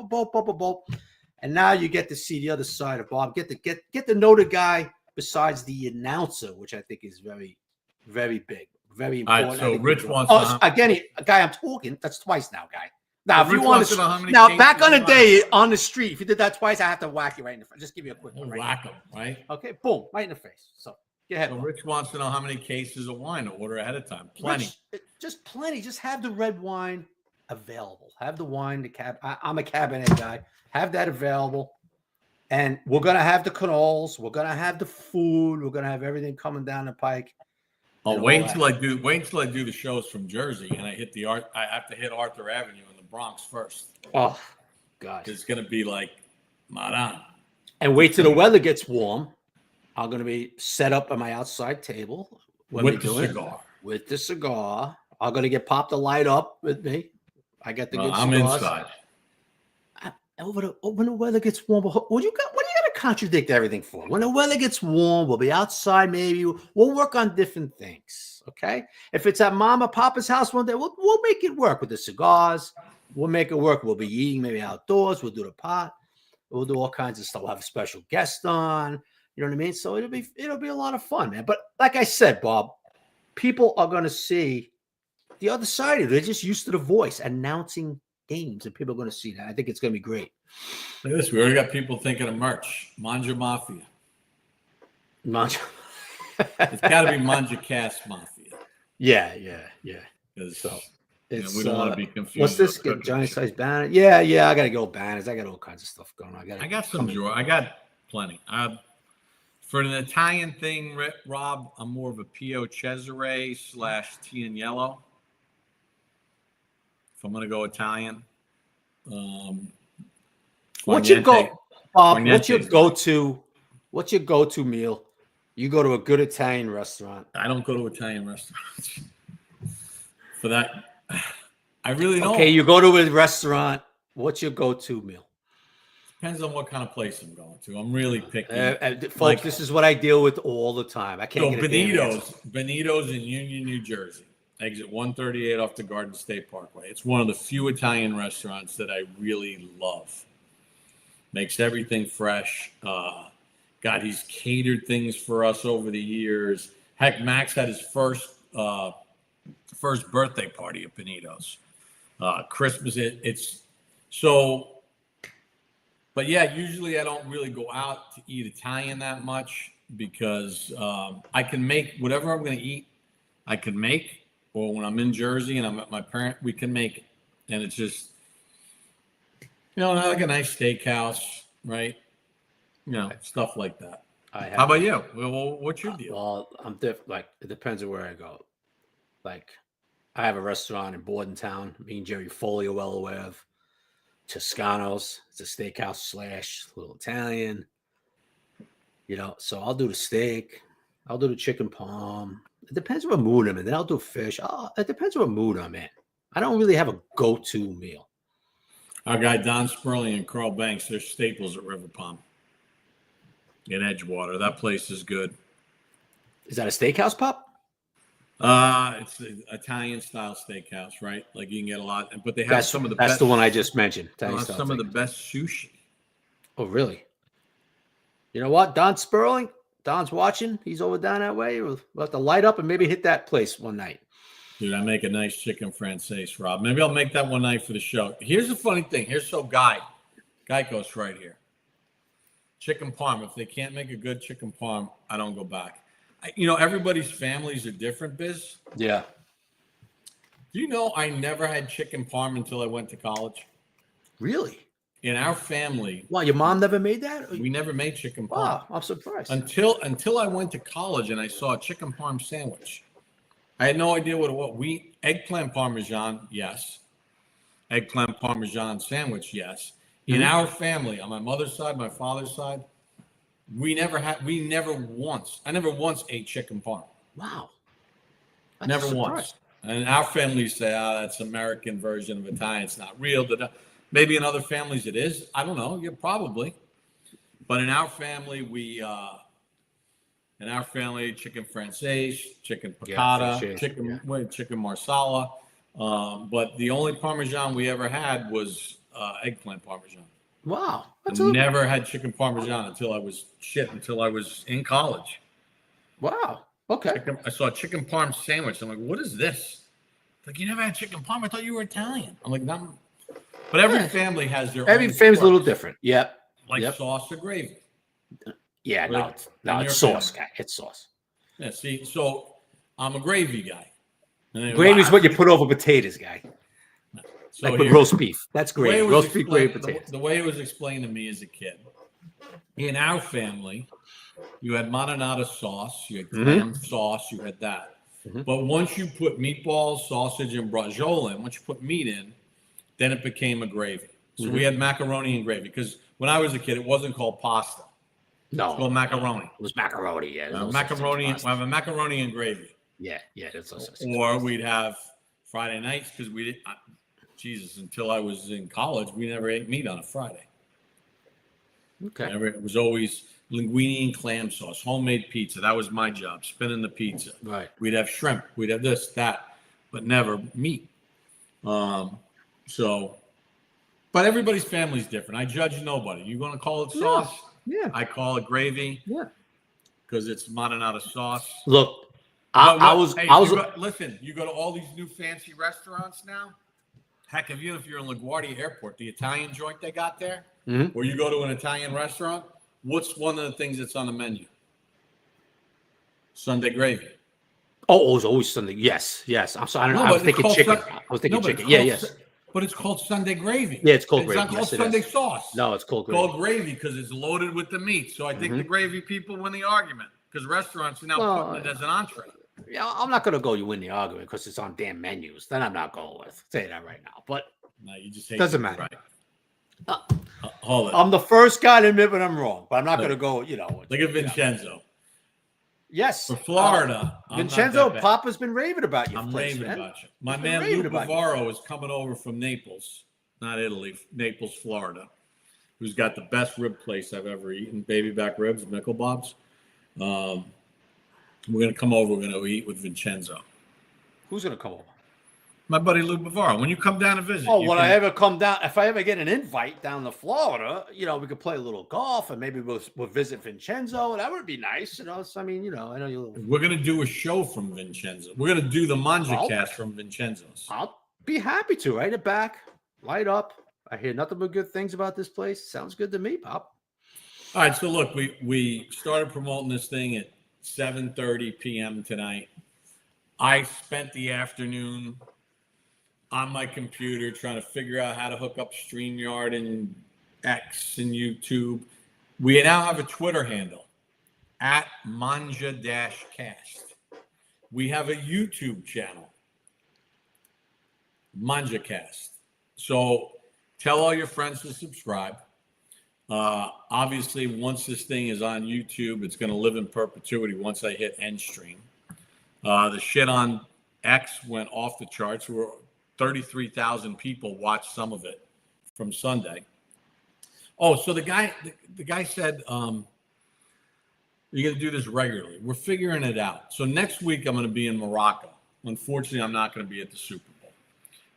And now you get to see the other side of Bob. Get to know the guy besides the announcer, which I think is very, very big, very important. All right, so Rich wants. Again, guy, I'm talking. That's twice now, guy. Now, if you want to now back on the day on the street, if you did that twice, I have to whack you right in the face. Just give you a quick one. Whack him, right? Okay, boom, right in the face. So go ahead. So Rich wants to know how many cases of wine to order ahead of time. Plenty. Rich, just plenty. Just have the red wine available. Have the wine, I'm a Cabernet guy. Have that available. And we're gonna have the cannolis. We're gonna have the food. We're gonna have everything coming down the pike. Oh, wait until I do the shows from Jersey and I have to hit Arthur Avenue in the Bronx first. Oh, God. It's gonna be like Maran. And wait till the weather gets warm. I'm gonna be set up at my outside table with the cigar. With the cigar. I'm gonna get Pop to light up with me. I got the good cigars. I'm inside. When the weather gets warm, what do you got to contradict everything for? When the weather gets warm, we'll be outside. Maybe we'll work on different things. Okay, if it's at Mama Papa's house one day, we'll make it work with the cigars. We'll make it work. We'll be eating maybe outdoors. We'll do the pot. We'll do all kinds of stuff. We'll have a special guest on. You know what I mean? So it'll be a lot of fun, man. But like I said, Bob, people are going to see the other side of it. They're just used to the voice announcing games, and people are going to see that. I think it's going to be great. Look at this. We already got people thinking of merch. Manja Mafia. It's got to be Mangia-Cast Mafia. Yeah. So we don't want to be confused. What's this? Get giant size banner? Yeah. I got to go banners. I got all kinds of stuff going on. I got some drawer. I got plenty. For an Italian thing, Rob, I'm more of a Pio Cesare / tea and yellow. If I'm going to go Italian. What's your go-to meal? You go to a good Italian restaurant. I don't go to Italian restaurants. For that, I really don't. Okay, you go to a restaurant. What's your go-to meal? Depends on what kind of place I'm going to. I'm really picky. Folks, this is what I deal with all the time. I can't get Benito's in Union, New Jersey. Exit 138 off the Garden State Parkway. It's one of the few Italian restaurants that I really love. Makes everything fresh. God, he's catered things for us over the years. Heck, Max had his first birthday party at Benito's. Christmas, it's so. But yeah, usually I don't really go out to eat Italian that much because I can make whatever I'm going to eat. I can make. Or when I'm in Jersey and I'm at my parent, we can make it. And it's just, like a nice steakhouse, right? Stuff like that. How about you? Well, what's your deal? Well, I'm different. Like, it depends on where I go. Like, I have a restaurant in Bordentown. Me and Jerry Foley are well aware of. Toscano's. It's a steakhouse / little Italian. So I'll do the steak. I'll do the chicken parm. It depends what mood I'm in. Then I'll do fish. It depends what mood I'm in. I don't really have a go-to meal. Our guy Don Sperling and Carl Banks, they're staples at River Palm in Edgewater. That place is good. Is that a steakhouse, Pop? It's an Italian style steakhouse, right? Like you can get a lot, but they have That's some of the that's best. the one I just mentioned. They'll Italian have style some of the steakhouse. best sushi. Oh, really? You know what? Don Sperling, Don's watching. He's over down that way. We'll have to light up and maybe hit that place one night. Dude, I make a nice chicken francaise, Rob. Maybe I'll make that one night for the show. Here's the funny thing. Here's Geico's right here. Chicken parm. If they can't make a good chicken parm, I don't go back. Everybody's families are different, Biz. Yeah. Do you know I never had chicken parm until I went to college? Really? In our family, Wow, your mom never made that? we never made chicken parm. Wow, I'm surprised. Until I went to college and I saw a chicken parm sandwich. I had no idea what it was. Eggplant parmesan, yes. Eggplant parmesan sandwich, yes. In our family, on my mother's side, my father's side, I never once ate chicken parm. Wow. Never once. And our families say, that's American version of Italian. It's not real. Maybe in other families it is. I don't know. Yeah, probably. But in our family, chicken francaise, chicken piccata, chicken marsala. But the only Parmesan we ever had was eggplant Parmesan. Wow. Never had chicken Parmesan until I was in college. Wow. Okay. I saw a chicken parm sandwich. I'm like, what is this? Like, you never had chicken parm? I thought you were Italian. I'm like, no. But every family has their every own family's a quirks. little different. Yep. Like sauce or gravy. Yeah, Like, it's sauce, guy. It's sauce. Yeah, see, so I'm a gravy guy. Gravy's what you put over potatoes, guy. So like with roast beef. That's the way gravy. it was Roast beef, explained- gravy, potatoes. The way it was explained to me as a kid, in our family, you had marinara sauce, you had clam sauce, you had that. But once you put meatballs, sausage, and braciole in, once you put meat in, then it became a gravy. So we had macaroni and gravy because when I was a kid, it wasn't called pasta. No. It's called macaroni. It was macaroni, yeah. Macaroni. We have a macaroni and gravy. Yeah, that's also. Or we'd have Friday nights because we didn't. Jesus, until I was in college, we never ate meat on a Friday. Okay. It was always linguine and clam sauce, homemade pizza. That was my job, spinning the pizza. Right. We'd have shrimp. We'd have this, that, but never meat. But everybody's family's different. I judge nobody. You want to call it sauce? Yeah. I call it gravy. Yeah. Because it's marinara sauce. Look, Listen, you go to all these new fancy restaurants now. Heck, if you're in LaGuardia Airport, the Italian joint they got there, or you go to an Italian restaurant, what's one of the things that's on the menu? Sunday gravy. Oh, it was always Sunday. Yes. I'm sorry. I was thinking chicken. Yes. But it's called Sunday gravy. Yeah, it's called gravy. It's not called Sunday sauce. No, it's called It's gravy. called gravy because it's loaded with the meat. So I think the gravy people win the argument because restaurants are now putting it as an entree. Yeah, I'm not going to go you win the argument because it's on damn menus. Then I'm not going with. I'll tell you that right now. But No, you just hate doesn't it. matter. Right. Hold it. I'm the first guy to admit when I'm wrong, but I'm not going to go, Look at Vincenzo. Yes. For Florida. Vincenzo, Papa's been raving about you. I'm raving about you. My man Lou Bavaro is coming over from Naples, not Italy, Naples, Florida, who's got the best rib place I've ever eaten, baby back ribs, Mickle Bob's. We're going to come over. We're going to eat with Vincenzo. Who's going to come over? My buddy Lou Bavaro. When you come down to visit. Oh, I ever come down, if I ever get an invite down to Florida, we could play a little golf and maybe we'll visit Vincenzo. That would be nice. So, I mean, I know you. We're going to do a show from Vincenzo. We're going to do the Mangia-Cast from Vincenzo's. I'll be happy to. Write it back. Light up. I hear nothing but good things about this place. Sounds good to me, Pop. All right. So, look, we started promoting this thing at 7:30 p.m. tonight. I spent the afternoon on my computer trying to figure out how to hook up StreamYard and X and YouTube. We now have a Twitter handle at Mangia-Cast. We have a YouTube channel, Mangia-Cast. So tell all your friends to subscribe. Obviously, once this thing is on YouTube, it's going to live in perpetuity once I hit end stream. The shit on X went off the charts. 33,000 people watched some of it from Sunday. Oh, so the guy said, you're going to do this regularly. We're figuring it out. So next week, I'm going to be in Morocco. Unfortunately, I'm not going to be at the Super Bowl.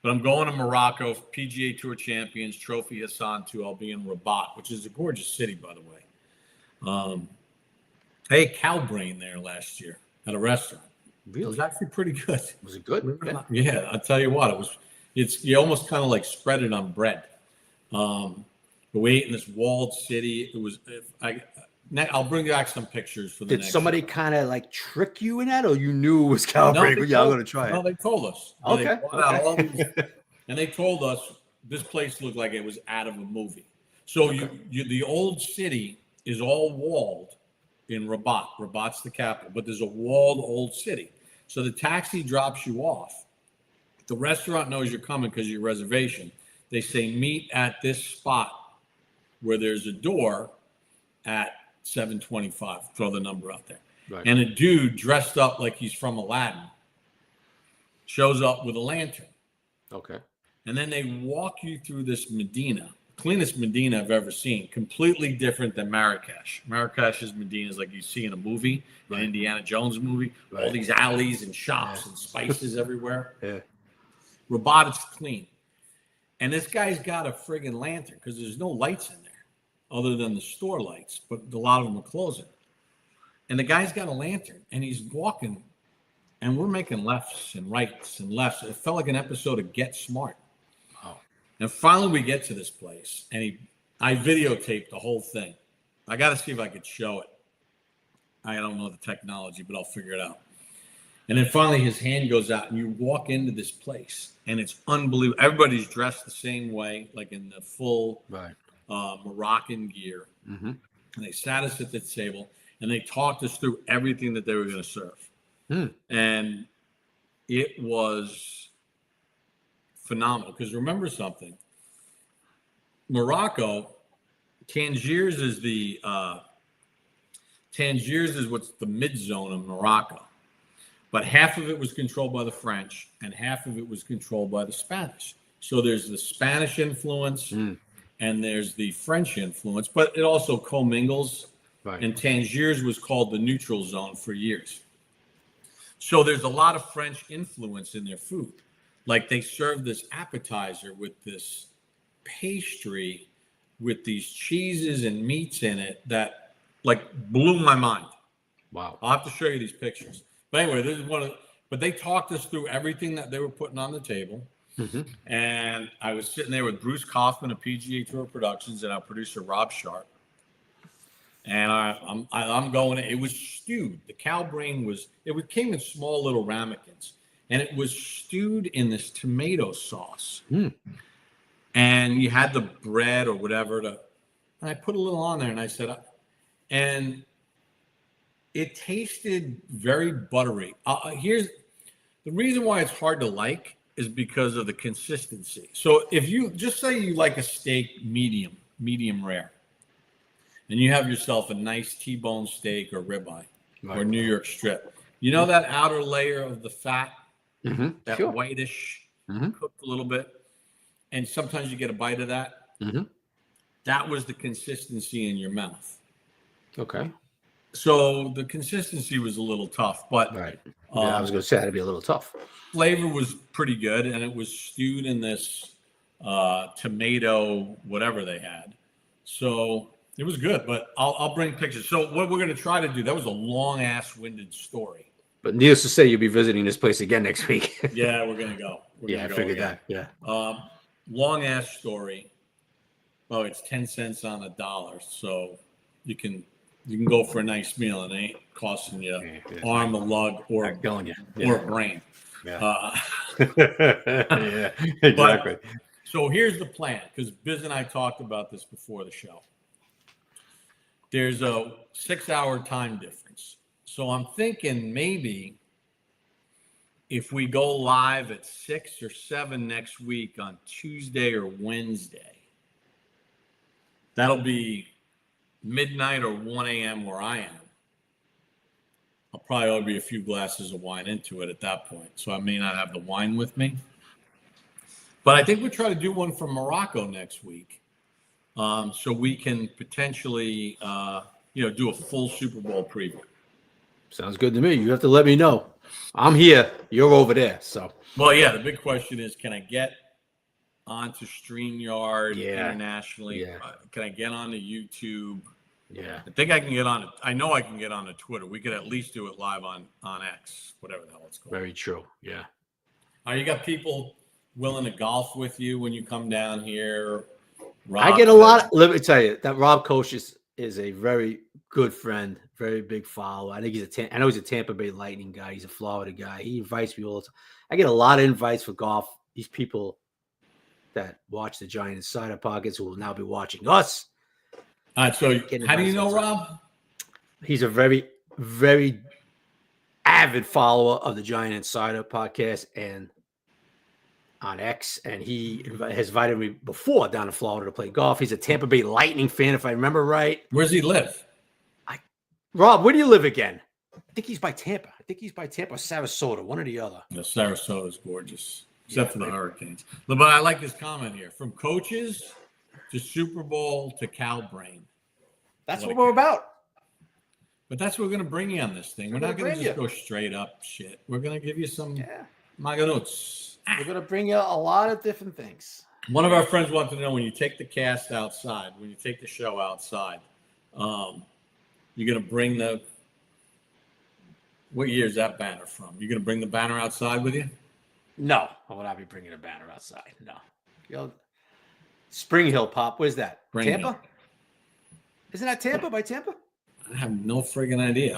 But I'm going to Morocco, PGA Tour Champions, Trophy Hassan 2. I'll be in Rabat, which is a gorgeous city, by the way. I ate cow brain there last year at a restaurant. Really? It was actually pretty good. Was it good? Yeah, I'll tell you what. You almost kind of like spread it on bread. But we ate in this walled city. I'll bring back some pictures for the next. Did somebody kind of like trick you in that, or you knew it was cow brain? No, Yeah, I'm going to try it. No, they told us. Okay. And they told us this place looked like it was out of a movie. So the old city is all walled in Rabat. Rabat's the capital, but there's a walled old city. So the taxi drops you off. The restaurant knows you're coming because of your reservation. They say meet at this spot where there's a door at 7:25. Throw the number out there. Right. And a dude dressed up like he's from Aladdin shows up with a lantern. Okay. And then they walk you through this Medina, cleanest Medina I've ever seen, completely different than Marrakesh. Marrakesh's Medina is like you see in a movie, an Indiana Jones movie, all these alleys and shops and spices everywhere. Yeah. Rabat is clean. And this guy's got a friggin' lantern because there's no lights in there other than the store lights, but a lot of them are closing. And the guy's got a lantern and he's walking, and we're making lefts and rights and lefts. It felt like an episode of Get Smart. Wow. And finally we get to this place, and I videotaped the whole thing. I got to see if I could show it. I don't know the technology, but I'll figure it out. And then finally his hand goes out, and you walk into this place, and it's unbelievable. Everybody's dressed the same way, like in the full Moroccan gear. Mm-hmm. And they sat us at the table, and they talked us through everything that they were going to serve. And it was phenomenal. Because remember something, Morocco, Tangiers is what's the mid zone of Morocco. But half of it was controlled by the French, and half of it was controlled by the Spanish. So there's the Spanish influence, and there's the French influence, but it also commingles. Right. And Tangiers was called the neutral zone for years. So there's a lot of French influence in their food. Like they serve this appetizer with this pastry with these cheeses and meats in it that like blew my mind. Wow. I'll have to show you these pictures. But anyway, this is but they talked us through everything that they were putting on the table. Mm-hmm. And I was sitting there with Bruce Kaufman of PGA Tour Productions and our producer, Rob Sharp. And I'm going, it was stewed. The cow brain came in small little ramekins, and it was stewed in this tomato sauce. And you had the bread or whatever and I put a little on there, and I said, and it tasted very buttery. Here's the reason why it's hard to like is because of the consistency. So if you just say you like a steak medium rare, and you have yourself a nice T-bone steak or ribeye or New York strip. You know that outer layer of the fat, that whitish, cooked a little bit, and sometimes you get a bite of that. That was the consistency in your mouth. Okay. So the consistency was a little tough, but I was going to say that'd be a little tough. Flavor was pretty good, and it was stewed in this tomato whatever they had. So it was good, but I'll bring pictures. So what we're going to try to do, that was a long-ass-winded story. But needless to say, you'll be visiting this place again next week. Yeah, we're going to go. I figured that. Yeah. Long-ass story. Oh, it's 10 cents on a dollar, so you can go for a nice meal, and it ain't costing you arm, a lug, or a brain. Yeah. Yeah, exactly. So here's the plan, because Biz and I talked about this before the show. There's a 6-hour time difference. So I'm thinking maybe if we go live at 6 or 7 next week on Tuesday or Wednesday, That'll be midnight or 1 a.m. where I am. I'll probably ought to be a few glasses of wine into it at that point. So I may not have the wine with me. But I think we'll try to do one from Morocco next week. So we can potentially, do a full Super Bowl preview. Sounds good to me. You have to let me know. I'm here. You're over there. So. Well, yeah, the big question is, can I get onto StreamYard internationally? Yeah. Can I get onto YouTube? Yeah. I think I can get on it. I know I can get onto Twitter. We could at least do it live on X, whatever the hell it's called. Very true. Yeah. You got people willing to golf with you when you come down here? Rob, I get a lot. Let me tell you that Rob Koch is a very good friend, very big follower. I think I know he's a Tampa Bay Lightning guy. He's a Florida guy. He invites me all the time. I get a lot of invites for golf. These people that watch the Giant Insider Pockets who will now be watching us. All right, so how do you know Rob? He's a very, very avid follower of the Giant Insider Podcast and on X, and he has invited me before down to Florida to play golf. He's a Tampa Bay Lightning fan, if I remember right. Where does he live? Rob, where do you live again? I think he's by Tampa. Or Sarasota, one or the other. The Sarasota is gorgeous, except for the Hurricanes. But I like this comment here. From coaches to Super Bowl to cow brain. That's what we're about. But that's what we're going to bring you on this thing. We're not going to just go straight up shit. We're going to give you some maganots. We're going to bring you a lot of different things. One of our friends wanted to know, when you take the cast outside, when you take the show outside, you're going to bring what year is that banner from? You're going to bring the banner outside with you? No, I will not be bringing a banner outside. No. Spring Hill, Pop. Where's that? Tampa? Isn't that Tampa, by Tampa? I have no friggin' idea.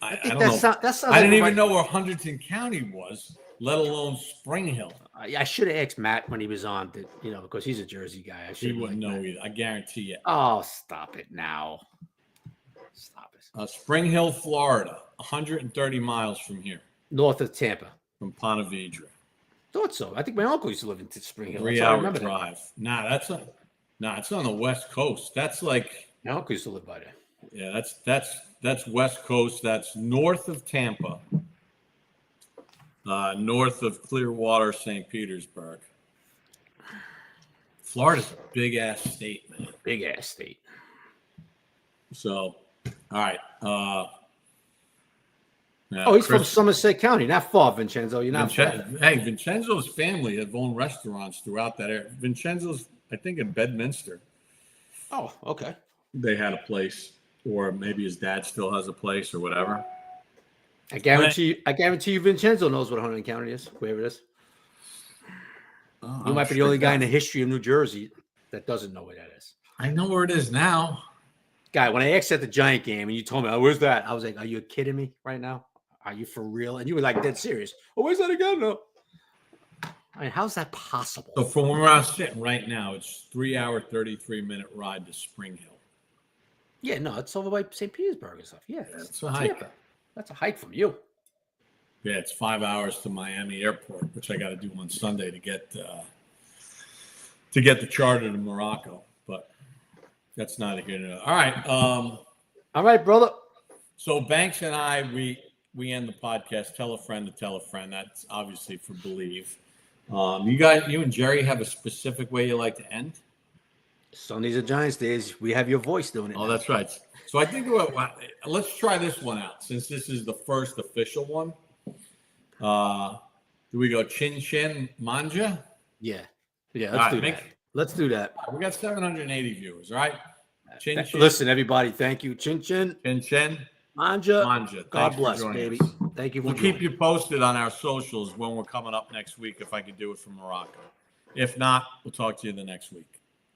I don't know. I didn't even know where Huntington County was, let alone Spring Hill. I should have asked Matt when he was on, because he's a Jersey guy. He wouldn't know either. I guarantee you. Oh, stop it now. Stop it. Spring Hill, Florida, 130 miles from here. North of Tampa. From Ponte Vedra. Thought so. I think my uncle used to live in Spring Hill. 3-hour drive. It's on the West Coast. That's like. My uncle used to live by there. Yeah, that's West Coast. That's north of Tampa. North of Clearwater, St. Petersburg. Florida's a big-ass state, man. Big-ass state. So, all right. He's from Somerset County. Not far, Vincenzo. You're not far. Hey, Vincenzo's family have owned restaurants throughout that area. Vincenzo's, I think, in Bedminster. Oh, okay. They had a place, or maybe his dad still has a place or whatever. I guarantee you Vincenzo knows what Huntington County is, wherever it is. You might be the only guy in the history of New Jersey that doesn't know where that is. I know where it is now. Guy, when I asked at the Giant game and you told me, where's that? I was like, are you kidding me right now? Are you for real? And you were like dead serious. Oh, where's that again? No. I mean, how's that possible? So from where I'm sitting right now, it's 3-hour, 33-minute ride to Spring Hill. Yeah, no, it's over by St. Petersburg and stuff. Yeah, it's a hike. That's a hike from you. Yeah, it's 5 hours to Miami Airport, which I got to do on Sunday to get the charter to Morocco. But that's not here to know. All right. All right, brother. So Banks and I, we end the podcast. Tell a friend to tell a friend. That's obviously for Believe. You and Jerry have a specific way you like to end? Sundays are Giants days. We have your voice doing it. Oh, that's right. So I think let's try this one out, since this is the first official one. Do we go Chin Chin Manja? Yeah. Let's do that. Let's do that. We got 780 viewers. All right. Chin Chin. Listen, everybody. Thank you. Chin Chin. Chin Chin. Manja. God bless, baby. Thank you. We'll keep you posted on our socials when we're coming up next week, if I can do it from Morocco. If not, we'll talk to you the next week.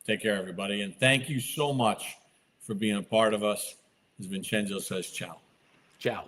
Take care, everybody. And thank you so much for being a part of us. As Vincenzo says, ciao. Ciao.